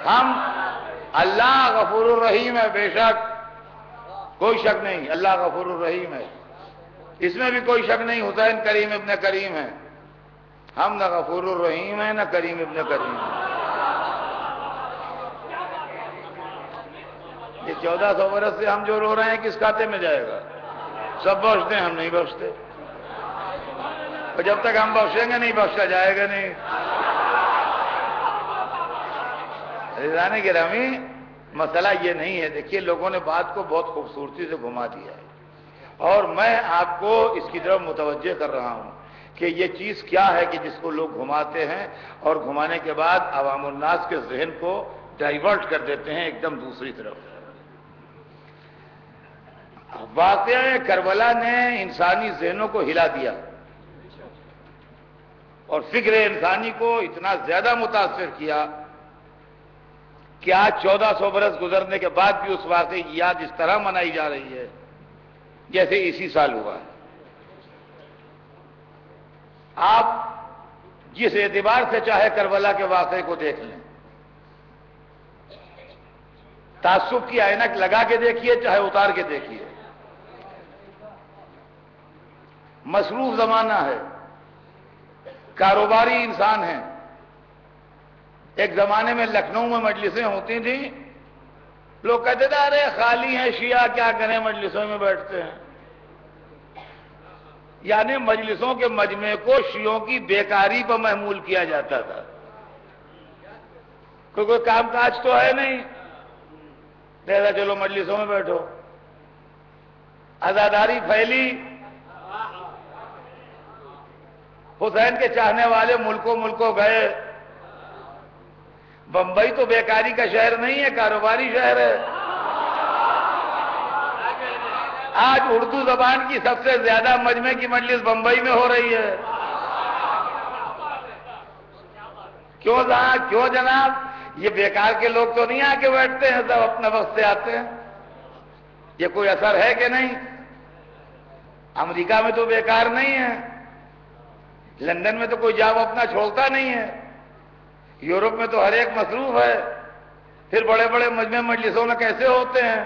ہم اللہ غفور الرحیم ہے، بے شک کوئی شک نہیں، اللہ غفور الرحیم ہے، اس میں بھی کوئی شک نہیں۔ حسین کریم ابن کریم ہے، ہم نہ غفور الرحیم ہیں نہ کریم ابن کریم ہیں۔ یہ 1400 برس سے ہم جو رو رہے ہیں کس کھاتے میں جائے گا؟ سب بخشتے ہیں، ہم نہیں بخشتے، اور جب تک ہم بخشیں گے نہیں بخشا جائے گا نہیں۔ عزیزان گرامی، مسئلہ یہ نہیں ہے، دیکھیے لوگوں نے بات کو بہت خوبصورتی سے گھما دیا ہے، اور میں آپ کو اس کی طرف متوجہ کر رہا ہوں کہ یہ چیز کیا ہے کہ جس کو لوگ گھماتے ہیں، اور گھمانے کے بعد عوام الناس کے ذہن کو ڈائیورٹ کر دیتے ہیں ایک دم دوسری طرف۔ واقعہ کربلا نے انسانی ذہنوں کو ہلا دیا، اور فکر انسانی کو اتنا زیادہ متاثر کیا کہ آج 1400 برس گزرنے کے بعد بھی اس واقعے کی یاد اس طرح منائی جا رہی ہے جیسے اسی سال ہوا ہے۔ آپ جس اعتبار سے چاہے کربلا کے واقعے کو دیکھ لیں، تعصب کی عینک لگا کے دیکھیے چاہے اتار کے دیکھیے، مصروف زمانہ ہے، کاروباری انسان ہیں۔ ایک زمانے میں لکھنؤ میں مجلسیں ہوتی تھیں، لوگ کہتے تھے ارے خالی ہیں شیعہ، کیا کریں مجلسوں میں بیٹھتے ہیں۔ یعنی مجلسوں کے مجمع کو شیعوں کی بیکاری پر محمول کیا جاتا تھا، کوئی کام کاج تو ہے نہیں، لہذا چلو مجلسوں میں بیٹھو۔ عزاداری پھیلی، حسین کے چاہنے والے ملکوں ملکوں گئے۔ بمبئی تو بیکاری کا شہر نہیں ہے، کاروباری شہر ہے۔ آج اردو زبان کی سب سے زیادہ مجمع کی مجلس بمبئی میں ہو رہی ہے۔ کیوں جناب؟ یہ بیکار کے لوگ تو نہیں آ کے بیٹھتے ہیں، سب اپنے وقت سے آتے ہیں۔ یہ کوئی اثر ہے کہ نہیں؟ امریکہ میں تو بیکار نہیں ہے، لندن میں تو کوئی جاب اپنا چھوڑتا نہیں ہے، یورپ میں تو ہر ایک مصروف ہے۔ پھر بڑے بڑے مجمع مجلسوں میں کیسے ہوتے ہیں؟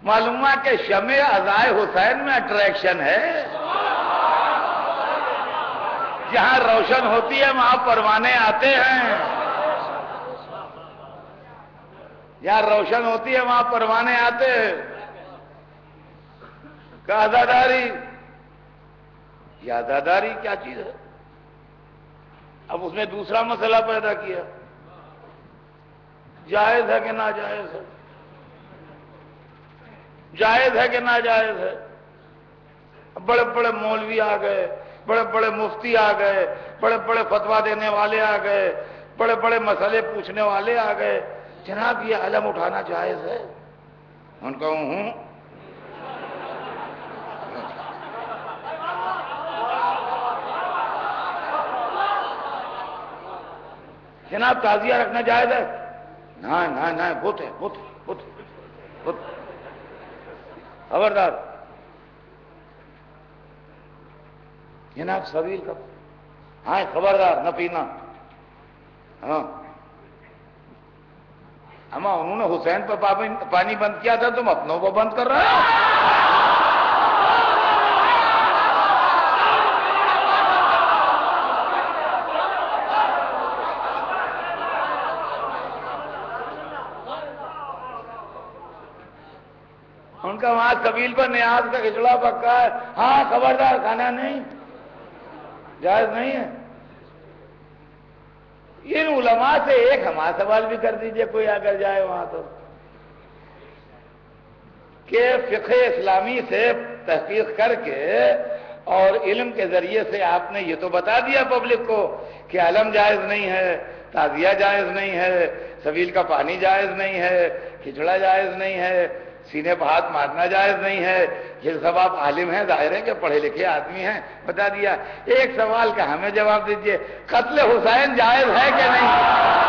معلوم ہے کہ شمع عزائے حسین میں اٹریکشن ہے۔ جہاں روشن ہوتی ہے وہاں پروانے آتے ہیں، جہاں روشن ہوتی ہے وہاں پروانے آتے ہیں۔ کہ عزاداری، یہ عزاداری کیا چیز ہے؟ اب اس نے دوسرا مسئلہ پیدا کیا، جائز ہے کہ ناجائز ہے، جائز ہے کہ ناجائز ہے۔ بڑے بڑے مولوی آ گئے، بڑے بڑے مفتی آ گئے، بڑے بڑے فتویٰ دینے والے آ گئے، بڑے بڑے مسئلے پوچھنے والے آ گئے، جناب یہ علم اٹھانا جائز ہے؟ ان کا ہوں۔ جناب تعزیہ رکھنا جائز ہے؟ نہ بت ہے، بت بت بت، خبردار۔ جناب سبیل کا، ہاں خبردار نہ پینا۔ ہاں اما انہوں نے حسین پر پانی بند کیا تھا، تم اپنوں کو بند کر رہے ہو۔ ان کا وہاں سبیل پر نیاز کا کھچڑا پکا ہے، ہاں خبردار، کھانا نہیں، جائز نہیں ہے۔ ان علماء سے ایک ہمارا سوال بھی کر دیجئے، کوئی اگر جائے وہاں تو، کہ فقہ اسلامی سے تحقیق کر کے اور علم کے ذریعے سے آپ نے یہ تو بتا دیا پبلک کو کہ علم جائز نہیں ہے، تعزیہ جائز نہیں ہے، سبیل کا پانی جائز نہیں ہے، کھچڑا جائز نہیں ہے، سینے پر ہاتھ مارنا جائز نہیں ہے، یہ سب آپ عالم ہیں، ظاہر ہے کہ پڑھے لکھے آدمی ہیں، بتا دیا۔ ایک سوال کا ہمیں جواب دیجئے، قتل حسین جائز ہے کہ نہیں؟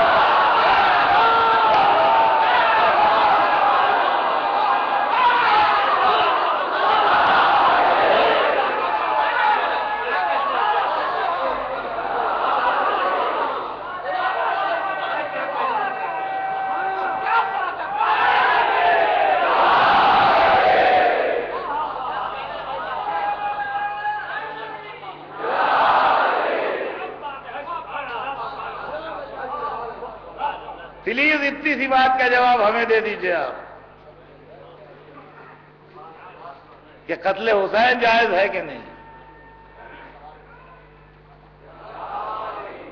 پلیز اتنی سی بات کا جواب ہمیں دے دیجئے آپ کہ قتل حسین جائز ہے کہ نہیں؟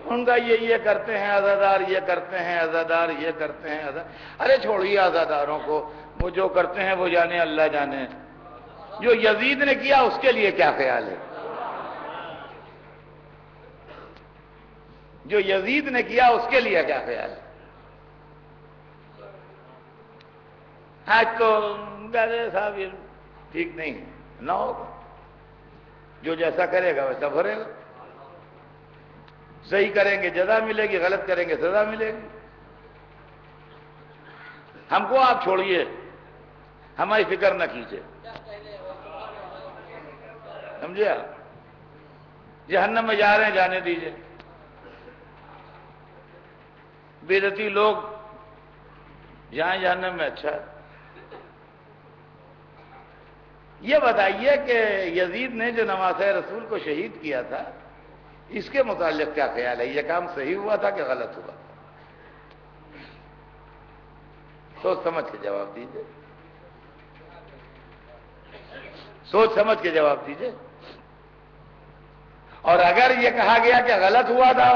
ان کا یہ کرتے ہیں عزادار، یہ کرتے ہیں عزادار، یہ کرتے ہیں عزادار۔ ارے چھوڑیے عزاداروں کو، وہ جو کرتے ہیں وہ جانے، اللہ جانے۔ جو یزید نے کیا اس کے لیے کیا خیال ہے؟ جو یزید نے کیا اس کے لیے کیا خیال ہے؟ آج تو صاحب یہ ٹھیک نہیں نہ ہوگا، جو جیسا کرے گا ویسا بھرے گا۔ صحیح کریں گے جزا ملے گی، غلط کریں گے سزا ملے گی۔ ہم کو آپ چھوڑیے، ہماری فکر نہ کیجیے، سمجھے آپ؟ جہنم میں جا رہے ہیں جانے دیجیے، بدعتی لوگ جائیں جہنم میں، اچھا ہے۔ یہ بتائیے کہ یزید نے جو نواسہ رسول کو شہید کیا تھا اس کے متعلق کیا خیال ہے؟ یہ کام صحیح ہوا تھا کہ غلط ہوا؟ سوچ سمجھ کے جواب دیجئے، سوچ سمجھ کے جواب دیجئے۔ اور اگر یہ کہا گیا کہ غلط ہوا تھا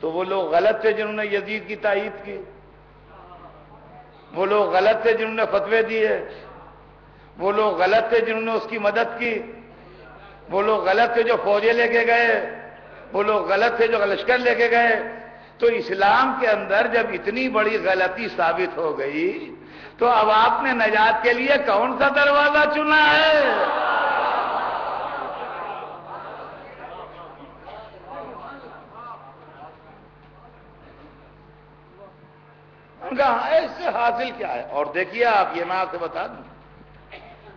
تو وہ لوگ غلط تھے جنہوں نے یزید کی تائید کی، وہ لوگ غلط تھے جنہوں نے فتوے دیے، وہ لوگ غلط تھے جنہوں نے اس کی مدد کی، وہ لوگ غلط تھے جو فوجیں لے کے گئے، وہ لوگ غلط تھے جو لشکر لے کے گئے۔ تو اسلام کے اندر جب اتنی بڑی غلطی ثابت ہو گئی تو اب آپ نے نجات کے لیے کون سا دروازہ چنا ہے؟ ان کا اس سے حاصل کیا ہے؟ اور دیکھیے آپ، یہ میں آپ سے بتا دوں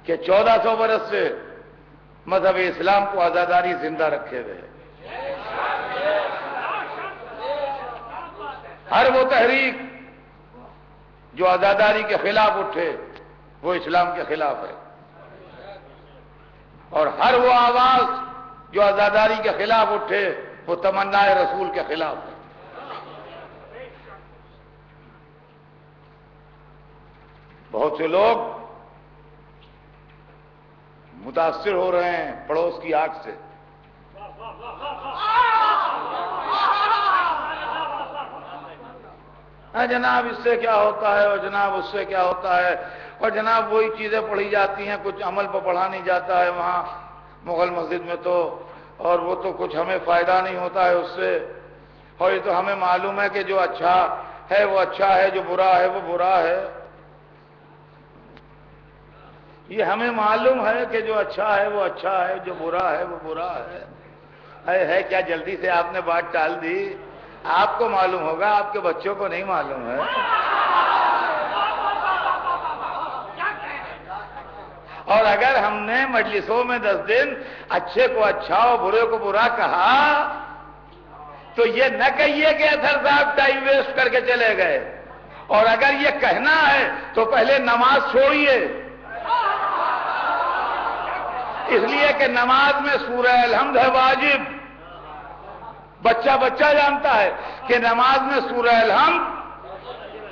کہ 1400 برس سے مذہب اسلام کو آزاداری زندہ رکھے ہوئے ہر وہ تحریک جو آزاداری کے خلاف اٹھے وہ اسلام کے خلاف ہے، اور ہر وہ آواز جو آزاداری کے خلاف اٹھے وہ تمنا رسول کے خلاف ہے۔ بہت سے لوگ متاثر ہو رہے ہیں پڑوس کی آگ سے، جناب اس سے کیا ہوتا ہے اور جناب اس سے کیا ہوتا ہے، اور جناب وہی چیزیں پڑھی جاتی ہیں، کچھ عمل پہ پڑھا نہیں جاتا ہے وہاں مغل مسجد میں تو، اور وہ تو کچھ ہمیں فائدہ نہیں ہوتا ہے اس سے، اور یہ تو ہمیں معلوم ہے کہ جو اچھا ہے وہ اچھا ہے، جو برا ہے وہ برا ہے۔ یہ ہمیں معلوم ہے کہ جو اچھا ہے وہ اچھا ہے، جو برا ہے وہ برا ہے۔ کیا جلدی سے آپ نے بات ٹال دی؟ آپ کو معلوم ہوگا، آپ کے بچوں کو نہیں معلوم ہے۔ اور اگر ہم نے مجلسوں میں 10 دن اچھے کو اچھا اور برے کو برا کہا تو یہ نہ کہیے کہ اثر صاحب ٹائم ویسٹ کر کے چلے گئے، اور اگر یہ کہنا ہے تو پہلے نماز چھوڑیے، اس لیے کہ نماز میں سورہ الحمد ہے واجب۔ بچہ بچہ جانتا ہے کہ نماز میں سورہ الحمد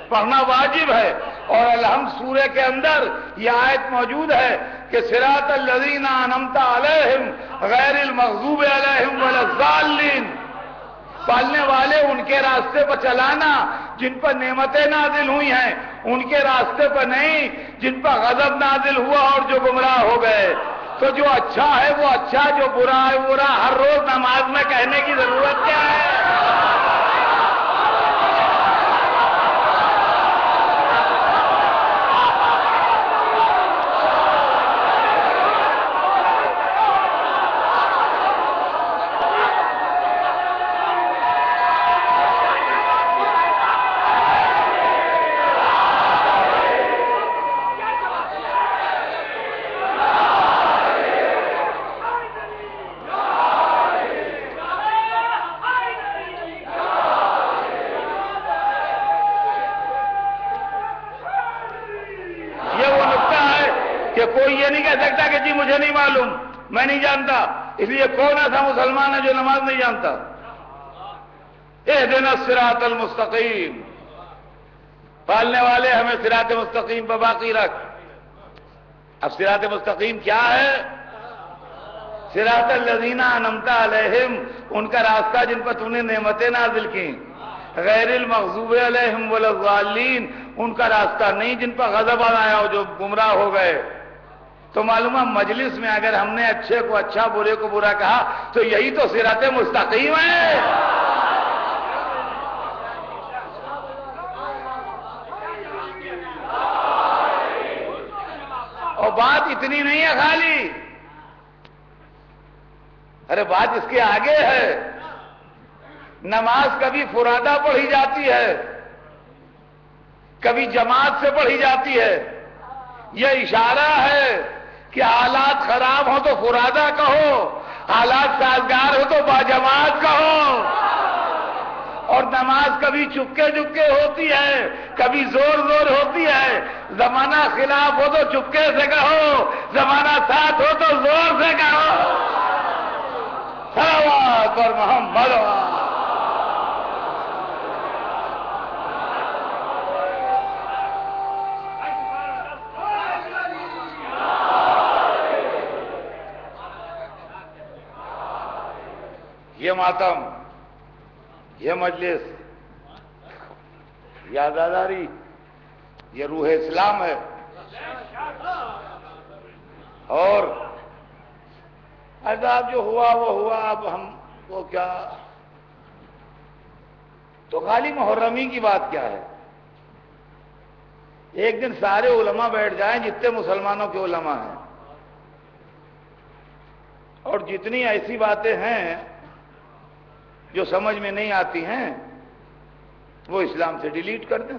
پڑھنا واجب ہے، اور الحمد سورہ کے اندر یہ آیت موجود ہے کہ صراط الذین انعمت علیہم غیر المغضوب علیہم ولا الضالین، پالنے والے ان کے راستے پر چلانا جن پر نعمتیں نازل ہوئی ہیں، ان کے راستے پر نہیں جن پر غضب نازل ہوا اور جو گمراہ ہو گئے۔ تو جو اچھا ہے وہ اچھا، جو برا ہے وہ برا، ہر روز نماز میں کہنے کی ضرورت کیا ہے؟ کہ کوئی یہ نہیں کہہ سکتا کہ جی مجھے نہیں معلوم، میں نہیں جانتا، اس لیے کون ایسا مسلمان ہے جو نماز نہیں جانتا؟ اہدنا الصراط المستقیم، پالنے والے ہمیں صراط مستقیم پر باقی رکھ۔ اب صراط مستقیم کیا ہے؟ صراط الذین انعمت علیہم، ان کا راستہ جن پر تو نے نعمتیں نازل کی، غیر المغضوب علیہم ولا الضالین، ان کا راستہ نہیں جن پر غضب آیا ہو، جو گمراہ ہو گئے۔ تو معلوم ہے مجلس میں اگر ہم نے اچھے کو اچھا برے کو برا کہا تو یہی تو صراط مستقیم ہے۔ اور بات اتنی نہیں ہے خالی، ارے بات اس کے آگے ہے۔ نماز کبھی فرادہ پڑھی جاتی ہے، کبھی جماعت سے پڑھی جاتی ہے۔ یہ اشارہ ہے کہ حالات خراب ہو تو فرادہ کہو، حالات سازگار ہو تو باجماعت کہو۔ اور نماز کبھی چپکے چپکے ہوتی ہے، کبھی زور زور ہوتی ہے۔ زمانہ خلاف ہو تو چپکے سے کہو، زمانہ ساتھ ہو تو زور سے کہو۔ صلوات پر محمد۔ یہ ماتم، یہ مجلس، یہ عزاداری، یہ روح اسلام ہے۔ اور عذاب جو ہوا وہ ہوا، اب ہم وہ کیا، تو خالی محرمی کی بات کیا ہے؟ ایک دن سارے علماء بیٹھ جائیں جتنے مسلمانوں کے علماء ہیں، اور جتنی ایسی باتیں ہیں جو سمجھ میں نہیں آتی ہیں وہ اسلام سے ڈیلیٹ کر دیں۔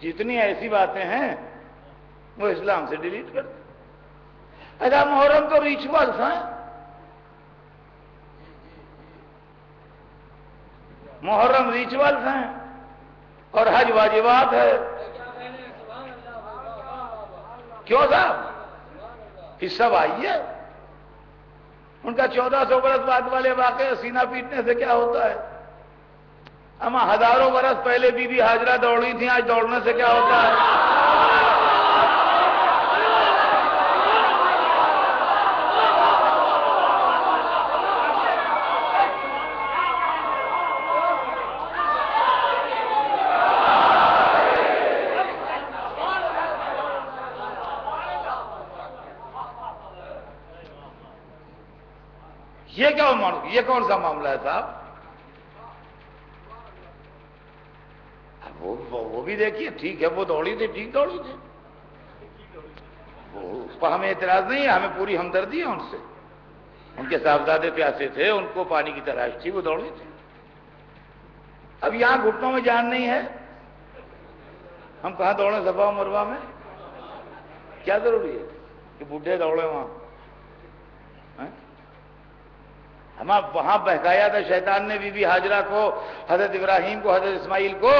جتنی ایسی باتیں ہیں وہ اسلام سے ڈیلیٹ کر دیں۔ اچھا محرم تو ریچولز ہیں، محرم ریچولز ہیں اور حج واجبات ہے۔ کیوں صاحب؟ حصہ آئیے ان کا 1400 برس بعد والے واقعے سینہ پیٹنے سے کیا ہوتا ہے؟ اما ہزاروں برس پہلے بی بی ہاجرہ دوڑی تھیں، آج دوڑنے سے کیا ہوتا ہے؟ یہ کون سا معاملہ ہے صاحب؟ وہ بھی دیکھیے، ٹھیک ہے وہ دوڑی تھی، ٹھیک دوڑی تھی، اس پر ہمیں اعتراض نہیں ہے، ہمیں پوری ہمدردی ہے ان سے۔ ان کے صاحبزادے پیاسے تھے، ان کو پانی کی تلاش تھی، وہ دوڑی تھی۔ اب یہاں گھٹنوں میں جان نہیں ہے، ہم کہاں دوڑیں صفا و مروہ میں؟ کیا ضروری ہے کہ بڈھے دوڑے وہاں؟ ہم وہاں بہکایا تھا شیطان نے بی بی ہاجرہ کو، حضرت ابراہیم کو، حضرت اسماعیل کو۔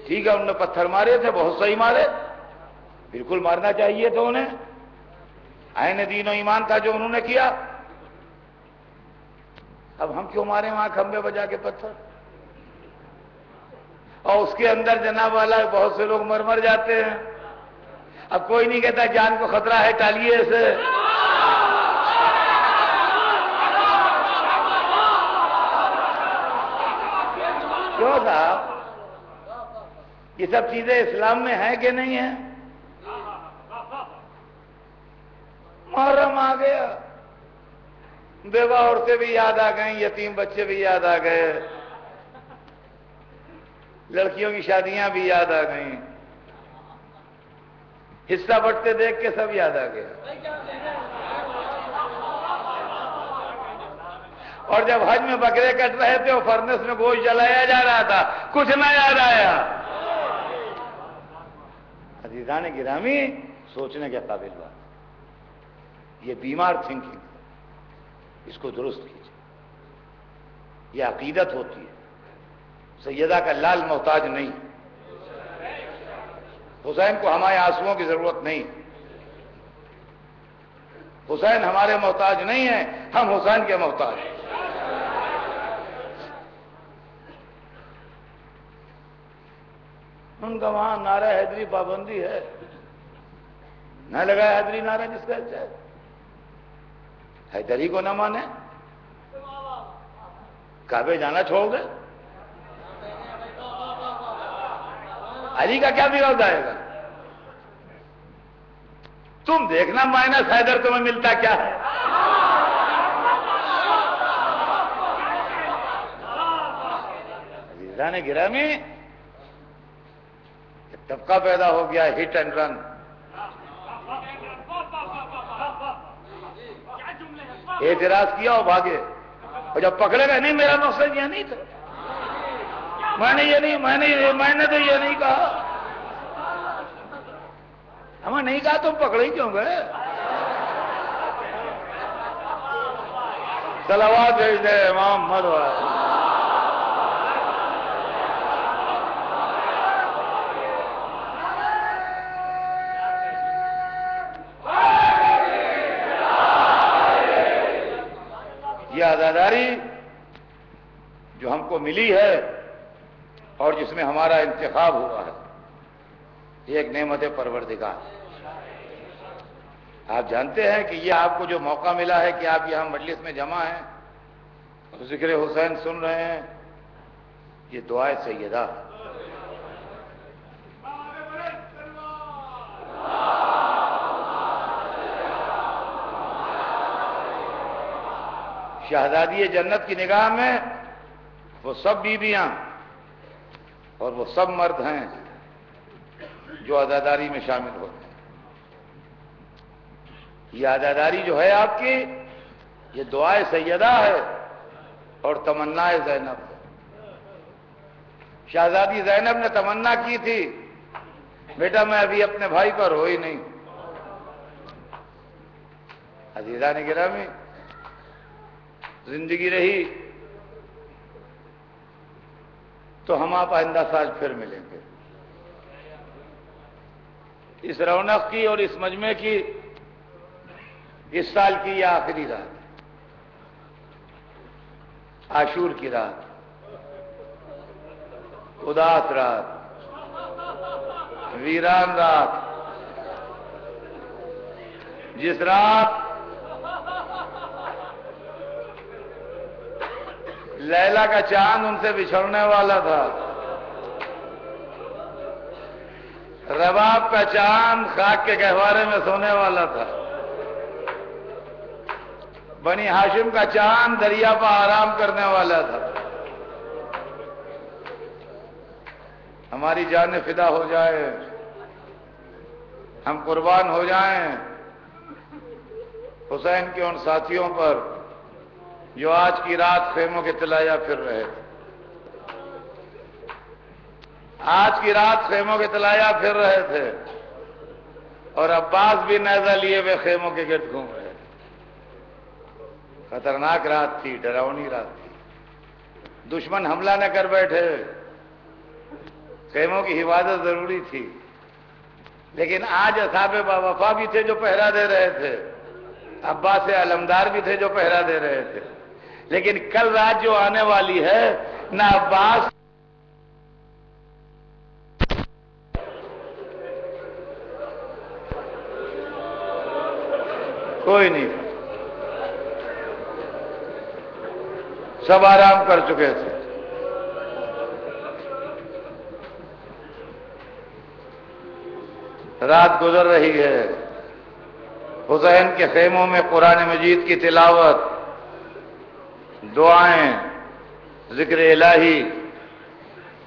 ٹھیک ہے انہوں نے پتھر مارے تھے، بہت صحیح مارے، بالکل مارنا چاہیے تھا انہیں، عین دین و ایمان تھا جو انہوں نے کیا۔ اب ہم کیوں مارے وہاں کھمبے بجا کے پتھر؟ اور اس کے اندر جناب والا بہت سے لوگ مر جاتے ہیں۔ اب کوئی نہیں کہتا جان کو خطرہ ہے، ٹالیے اسے۔ کیوں صاحب؟ یہ سب چیزیں اسلام میں ہیں کہ نہیں ہیں؟ محرم آ گیا، بیوہ عورتیں بھی یاد آ گئیں، یتیم بچے بھی یاد آ گئے، لڑکیوں کی شادیاں بھی یاد آ گئیں، حصہ بٹتے دیکھ کے سب یاد آ گیا۔ اور جب حج میں بکرے کٹ رہے تھے اور فرنس میں گوشت جلایا جا رہا تھا، کچھ نہ یاد آیا۔ عزیزان گرامی، سوچنے کے قابل بات، یہ بیمار تھنکنگ، اس کو درست کیجیے۔ یہ عقیدت ہوتی ہے، سیدہ کا لال محتاج نہیں، حسین کو ہمارے آنسوؤں کی ضرورت نہیں، حسین ہمارے محتاج نہیں ہیں، ہم حسین کے محتاج ہیں۔ ان کا وہاں نعرہ حیدری پابندی ہے، نہ لگائے حیدری نعرہ جس کا چاہے، حیدری کو نہ مانے، کعبے جانا چھوڑ دے، علی کا کیا بگڑ جائے گا؟ تم دیکھنا مائنس حیدر تمہیں ملتا کیا ہے؟ عزیزان گرامی، طبقہ پیدا ہو گیا، ہٹ اینڈ رن۔ اعتراض کیا اور بھاگے، اور جب پکڑے گا نہیں میرا مقصد یہ نہیں تھا، میں نے تو یہ نہیں کہا۔ ہمیں نہیں کہا تم پکڑے ہی کیوں گئے؟ صلوات بھیج دے امام محمد۔ یہ عزاداری جو ہم کو ملی ہے اور جس میں ہمارا انتخاب ہوا ہے، یہ ایک نعمت پروردگار۔ آپ جانتے ہیں کہ یہ آپ کو جو موقع ملا ہے کہ آپ یہاں مجلس میں جمع ہیں اور ذکر حسین سن رہے ہیں، یہ دعائے سیدہ ہے۔ شہزادی جنت کی نگاہ میں وہ سب بیویاں اور وہ سب مرد ہیں جو عزاداری میں شامل ہوتے ہیں۔ یہ عزاداری جو ہے آپ کی، یہ دعائے سیدہ ہے اور تمنا زینب ہے۔ شہزادی زینب نے تمنا کی تھی، بیٹا میں ابھی اپنے بھائی پر ہو ہی نہیں۔ عزیزان گرامی، زندگی رہی تو ہم آپ آئندہ سال پھر ملیں گے۔ اس رونق کی اور اس مجمع کی اس سال کی یہ آخری رات، عاشور کی رات، اداس رات، ویران رات، جس رات لیلا کا چاند ان سے بچھڑنے والا تھا، رباب کا چاند خاک کے گہوارے میں سونے والا تھا، بنی ہاشم کا چاند دریا پر آرام کرنے والا تھا۔ ہماری جان فدا ہو جائے، ہم قربان ہو جائیں حسین کے ان ساتھیوں پر جو آج کی رات خیموں کے تلایہ پھر رہے تھے۔ آج کی رات خیموں کے تلایہ پھر رہے تھے اور عباس بھی نیزہ لیے ہوئے خیموں کے گرد گھوم رہے تھے۔ خطرناک رات تھی، ڈراؤنی رات تھی، دشمن حملہ نہ کر بیٹھے، خیموں کی حفاظت ضروری تھی، لیکن آج اصحاب باوفا بھی تھے جو پہرا دے رہے تھے، عباس علمدار بھی تھے جو پہرا دے رہے تھے، لیکن کل رات جو آنے والی ہے نہ عباس کوئی نہیں، سب آرام کر چکے تھے۔ رات گزر رہی ہے، حسین کے خیموں میں قرآن مجید کی تلاوت، دعائیں، ذکر الہی،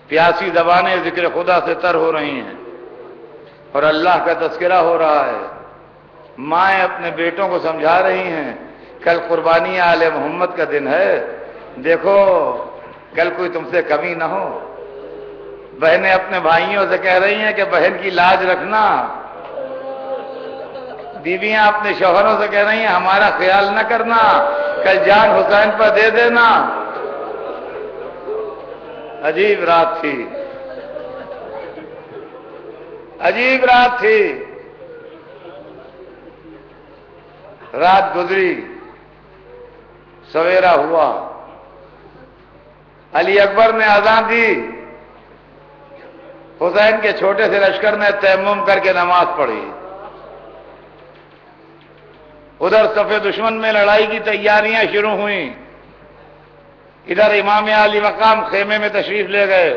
پیاسی زبانیں ذکر خدا سے تر ہو رہی ہیں اور اللہ کا تذکرہ ہو رہا ہے۔ مائیں اپنے بیٹوں کو سمجھا رہی ہیں کل قربانی آل محمد کا دن ہے، دیکھو کل کوئی تم سے کمی نہ ہو۔ بہنیں اپنے بھائیوں سے کہہ رہی ہیں کہ بہن کی لاج رکھنا، بیویاں اپنے شوہروں سے کہہ رہی ہیں ہمارا خیال نہ کرنا، کل جان حسین پر دے دینا۔ عجیب رات تھی، عجیب رات تھی۔ رات گزری، سویرا ہوا، علی اکبر نے اذان دی، حسین کے چھوٹے سے لشکر نے تیمم کر کے نماز پڑھی۔ ادھر صف دشمن میں لڑائی کی تیاریاں شروع ہوئیں، ادھر امام علی مقام خیمے میں تشریف لے گئے،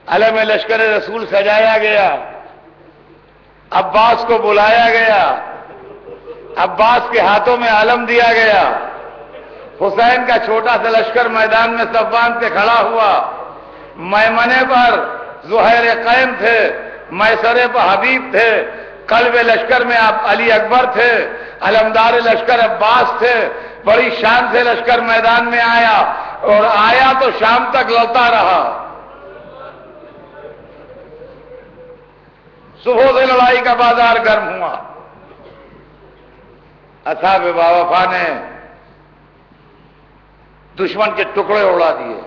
علم لشکر رسول سجایا گیا، عباس کو بلایا گیا، عباس کے ہاتھوں میں علم دیا گیا، حسین کا چھوٹا سا لشکر میدان میں صف باندھ کے کھڑا ہوا، میمنے پر زہیر قائم تھے، میسرے پر حبیب تھے، قلب لشکر میں علی اکبر تھے، علمدار لشکر عباس تھے۔ بڑی شان سے لشکر میدان میں آیا اور آیا تو شام تک لوٹا رہا۔ صبح سے لڑائی کا بازار گرم ہوا، اصحاب باوفا نے دشمن کے ٹکڑے اڑا دیے،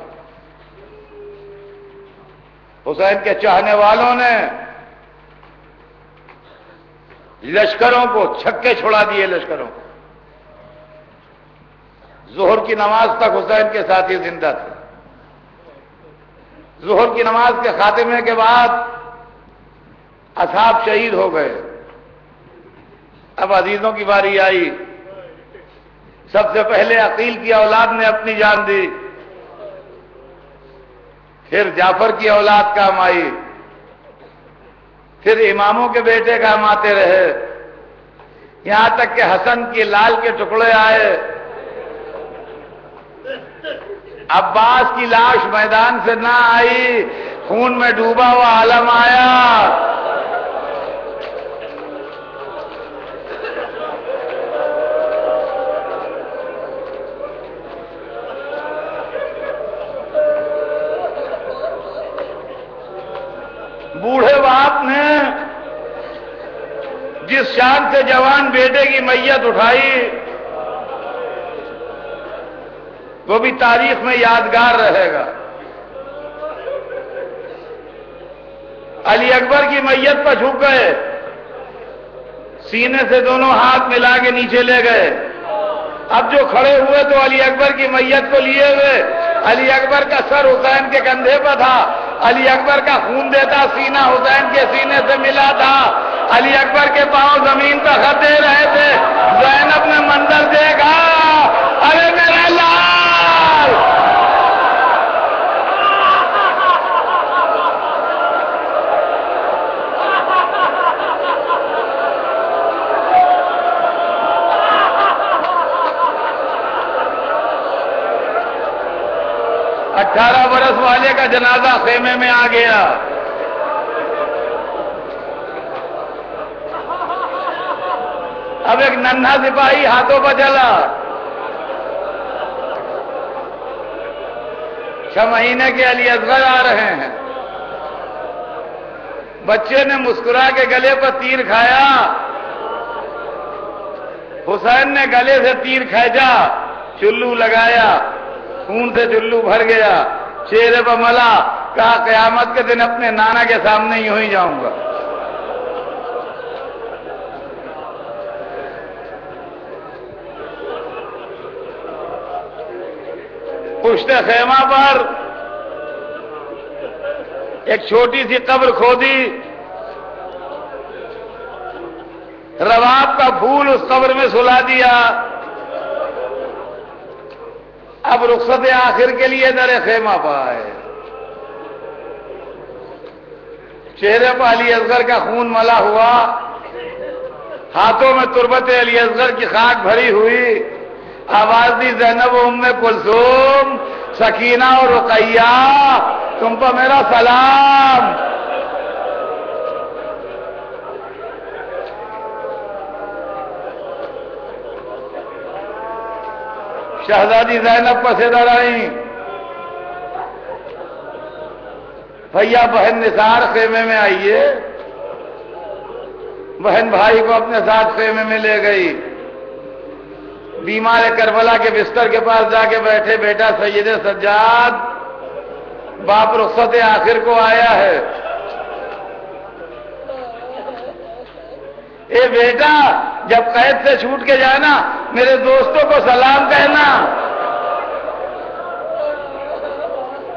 حسین کے چاہنے والوں نے لشکروں کو چھکے چھڑا دیے، لشکروں کو۔ ظہر کی نماز تک حسین کے ساتھی زندہ تھے، ظہر کی نماز کے خاتمے کے بعد اصحاب شہید ہو گئے۔ اب عزیزوں کی باری آئی، سب سے پہلے عقیل کی اولاد نے اپنی جان دی، پھر جعفر کی اولاد کام آئی، پھر اماموں کے بیٹے کام آتے رہے، یہاں تک کہ حسن کی لال کے ٹکڑے آئے، عباس کی لاش میدان سے نہ آئی، خون میں ڈوبا ہوا عالم آیا۔ بوڑھے باپ نے جس شان سے جوان بیٹے کی میت اٹھائی وہ بھی تاریخ میں یادگار رہے گا۔ علی اکبر کی میت پر جھک گئے، سینے سے دونوں ہاتھ ملا کے نیچے لے گئے۔ اب جو کھڑے ہوئے تو علی اکبر کی میت کو لیے ہوئے، علی اکبر کا سر حسین کے کندھے پر تھا، علی اکبر کا خون دیتا سینہ حسین کے سینے سے ملا تھا، علی اکبر کے پاؤں زمین پر خط دے رہے تھے۔ زینب نے منظر دیکھا، ارے میرا لال! اٹھارہ برس والے کا جنازہ خیمے میں آ گیا۔ اب ایک ننھا سپاہی ہاتھوں پر چلا، 6 مہینے کے علی اصغر آ رہے ہیں۔ بچے نے مسکرا کے گلے پر تیر کھایا، حسین نے گلے سے تیر کھینچا، چلو لگایا، خون سے چلو بھر گیا، چہرے پر ملا، کہا قیامت کے دن اپنے نانا کے سامنے یوں ہی جاؤں گا۔ پشت خیمہ پر ایک چھوٹی سی قبر کھودی، رواب کا پھول اس قبر میں سلا دیا۔ اب رخصت آخر کے لیے در خیمہ پر آئے، چہرے پر علی اصغر کا خون ملا ہوا، ہاتھوں میں تربت علی اصغر کی خاک بھری ہوئی، آواز دی زینب و ام کلثوم، سکینہ اور رقیہ، تم پر میرا سلام۔ شہزادی زینب پسندر آئیں، بھیا بہن نثار خیمے میں آئیے، بہن بھائی کو اپنے ساتھ خیمے میں لے گئی۔ بیمار کربلا کے بستر کے پاس جا کے بیٹھے، بیٹا سید سجاد، باپ رخصت آخر کو آیا ہے۔ اے بیٹا، جب قید سے چھوٹ کے جانا میرے دوستوں کو سلام کہنا۔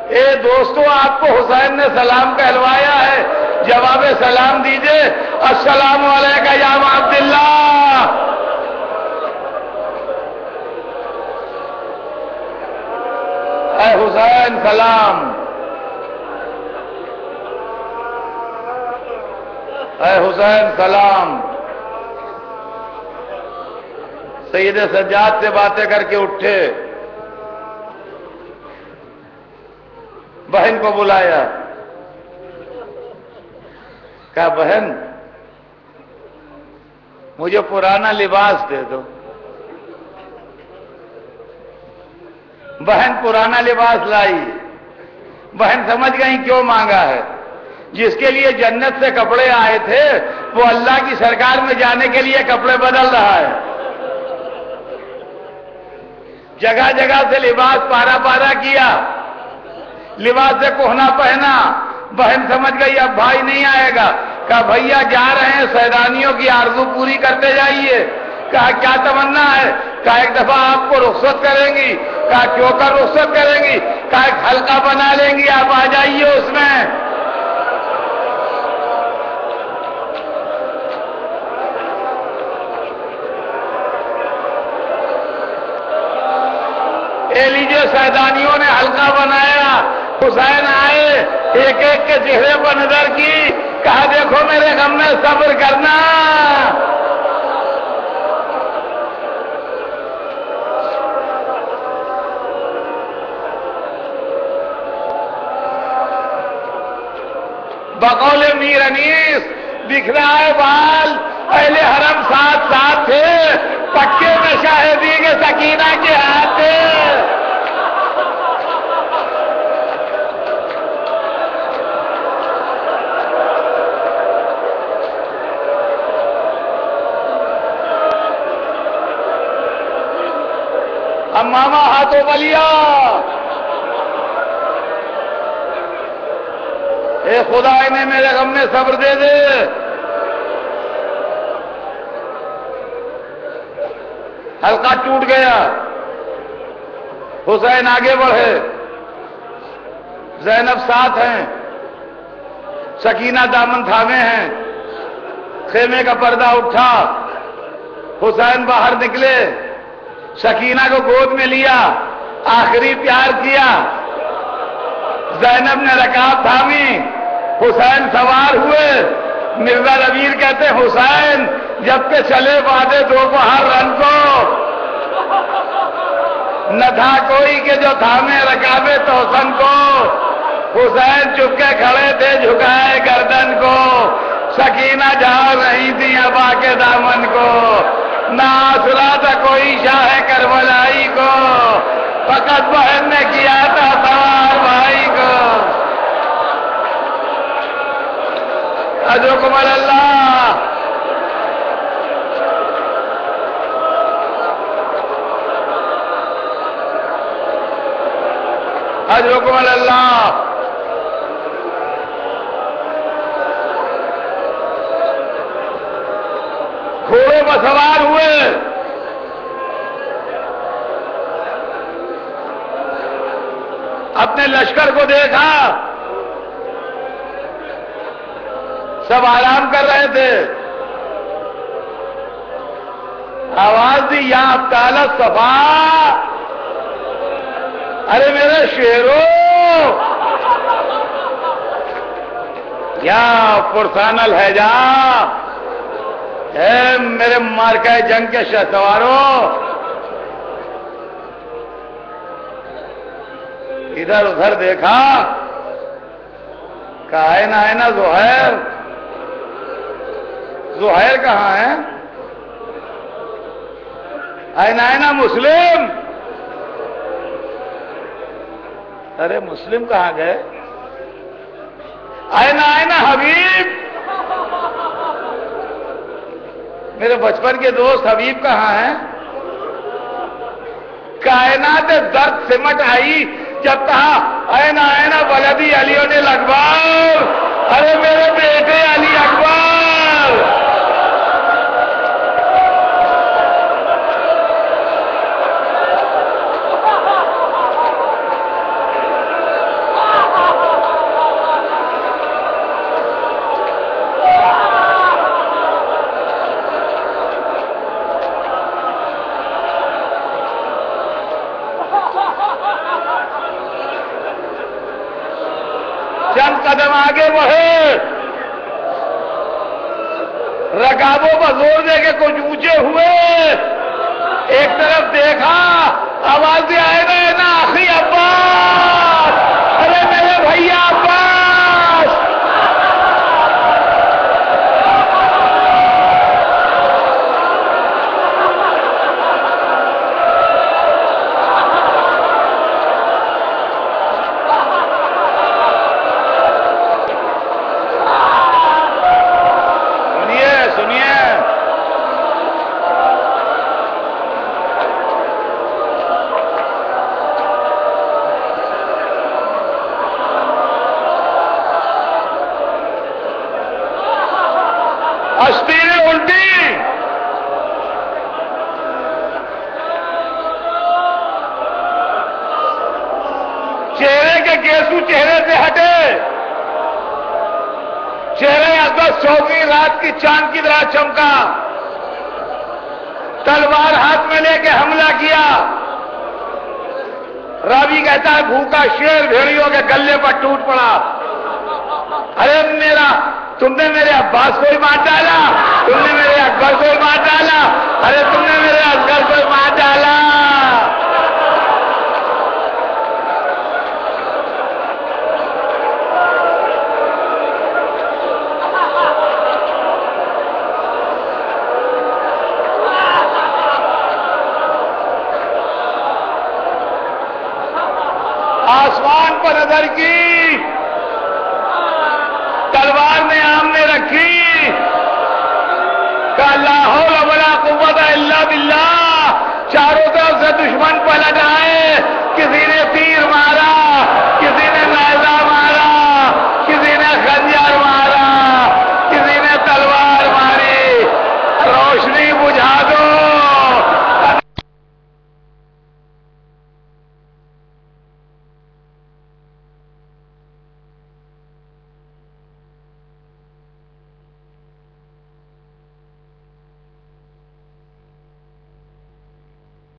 اے دوستوں، آپ کو حسین نے سلام کہلوایا ہے، جواب سلام دیجئے، السلام علیکم یا ابا عبداللہ۔ اے حسین سلام، اے حسین سلام۔ سید سجاد سے باتیں کر کے اٹھے، بہن کو بلایا، کہا بہن مجھے پرانا لباس دے دو۔ بہن پرانا لباس لائی، بہن سمجھ گئی کیوں مانگا ہے، جس کے لیے جنت سے کپڑے آئے تھے وہ اللہ کی سرکار میں جانے کے لیے کپڑے بدل رہا ہے. جگہ جگہ سے لباس پارا پارا کیا, لباس سے کوہنا پہنا. بہن سمجھ گئی اب بھائی نہیں آئے گا. کہا بھیا جا رہے ہیں, سیدانیوں کی آرزو پوری کرتے جائیے. کہا کیا تمنا ہے؟ کہا ایک دفعہ آپ کو رخصت کریں گی. کہا کیوں کر رخصت کریں گی؟ کہا ایک حلقہ بنا لیں گی, آپ آ جائیے اس میں. لیجیے, سیدانیوں نے حلقہ بنایا. حسین آئے, ایک ایک کے چہرے پر نظر کی. کہا دیکھو میرے غم میں صبر کرنا. بقول میر انیس دکھ رہا ہے بال, اہل حرم ساتھ ساتھ تھے, پکے میں شاہدی کے سکینہ کے ہاتھ تھے. ماما ہاتھوں بلیا, اے خدا انہیں میرے غم میں صبر دے دے. حلقہ ٹوٹ گیا. حسین آگے بڑھے, زینب ساتھ ہیں, سکینہ دامن تھامے ہیں. خیمے کا پردہ اٹھا, حسین باہر نکلے, سکینہ کو گود میں لیا, آخری پیار کیا. زینب نے رکاب تھامی, حسین سوار ہوئے. مرزا ربیر کہتے حسین جب کہ چلے وعدے دوپہر رن کو, نہ تھا کوئی کہ جو تھامے رکابے توسن کو. حسین چپ کے کھڑے تھے جھکائے گردن کو, سکینہ جھاڑ رہی تھی ابا کے دامن کو. نہ آسرا تھا کوئی شاہ کربلائی کو, فقط بہن نے کیا تھا سوار بھائی کو. حضرکم اللہ. حضرکم اللہ. گھوڑوں پر سوار ہوئے, اپنے لشکر کو دیکھا, سب آرام کر رہے تھے. آواز دی یا ابطال الصفا, ارے میرے شیرو, یا فرسان الحجا, اے میرے مارکہ جنگ کے شہ سواروں. ادھر ادھر دیکھا, کہا ہے نا زہیر. زہیر کہاں ہے؟ نا مسلم. ارے مسلم کہاں گئے؟ نا حبیب, میرے بچپن کے دوست حبیب کہاں ہیں؟ کائنات درد سمٹ آئی جب کہا اینا ولدی علی الاکبر, ارے میرے بیٹے علی اکبر. چند قدم آگے بڑھے, رکابوں پر زور دے کے کچھ اونچے ہوئے. ایک طرف دیکھا, آوازیں آئے نا آخری عباس, ارے میرے بھیا عباس. گیسو چہرے سے ہٹے. چہرے عباس چودھری رات کی چاند کی طرح چمکا. تلوار ہاتھ میں لے کے حملہ کیا. راوی کہتا ہے بھوکا شیر بھیڑیوں کے گلے پر ٹوٹ پڑا. ارے تم نے میرے عباس کو ہی مار ڈالا, تم نے میرے اکبر کو ہی مار ڈالا, ارے تم نے میرے اصغر کو ہی مار ڈالا. آسمان پر نظر کی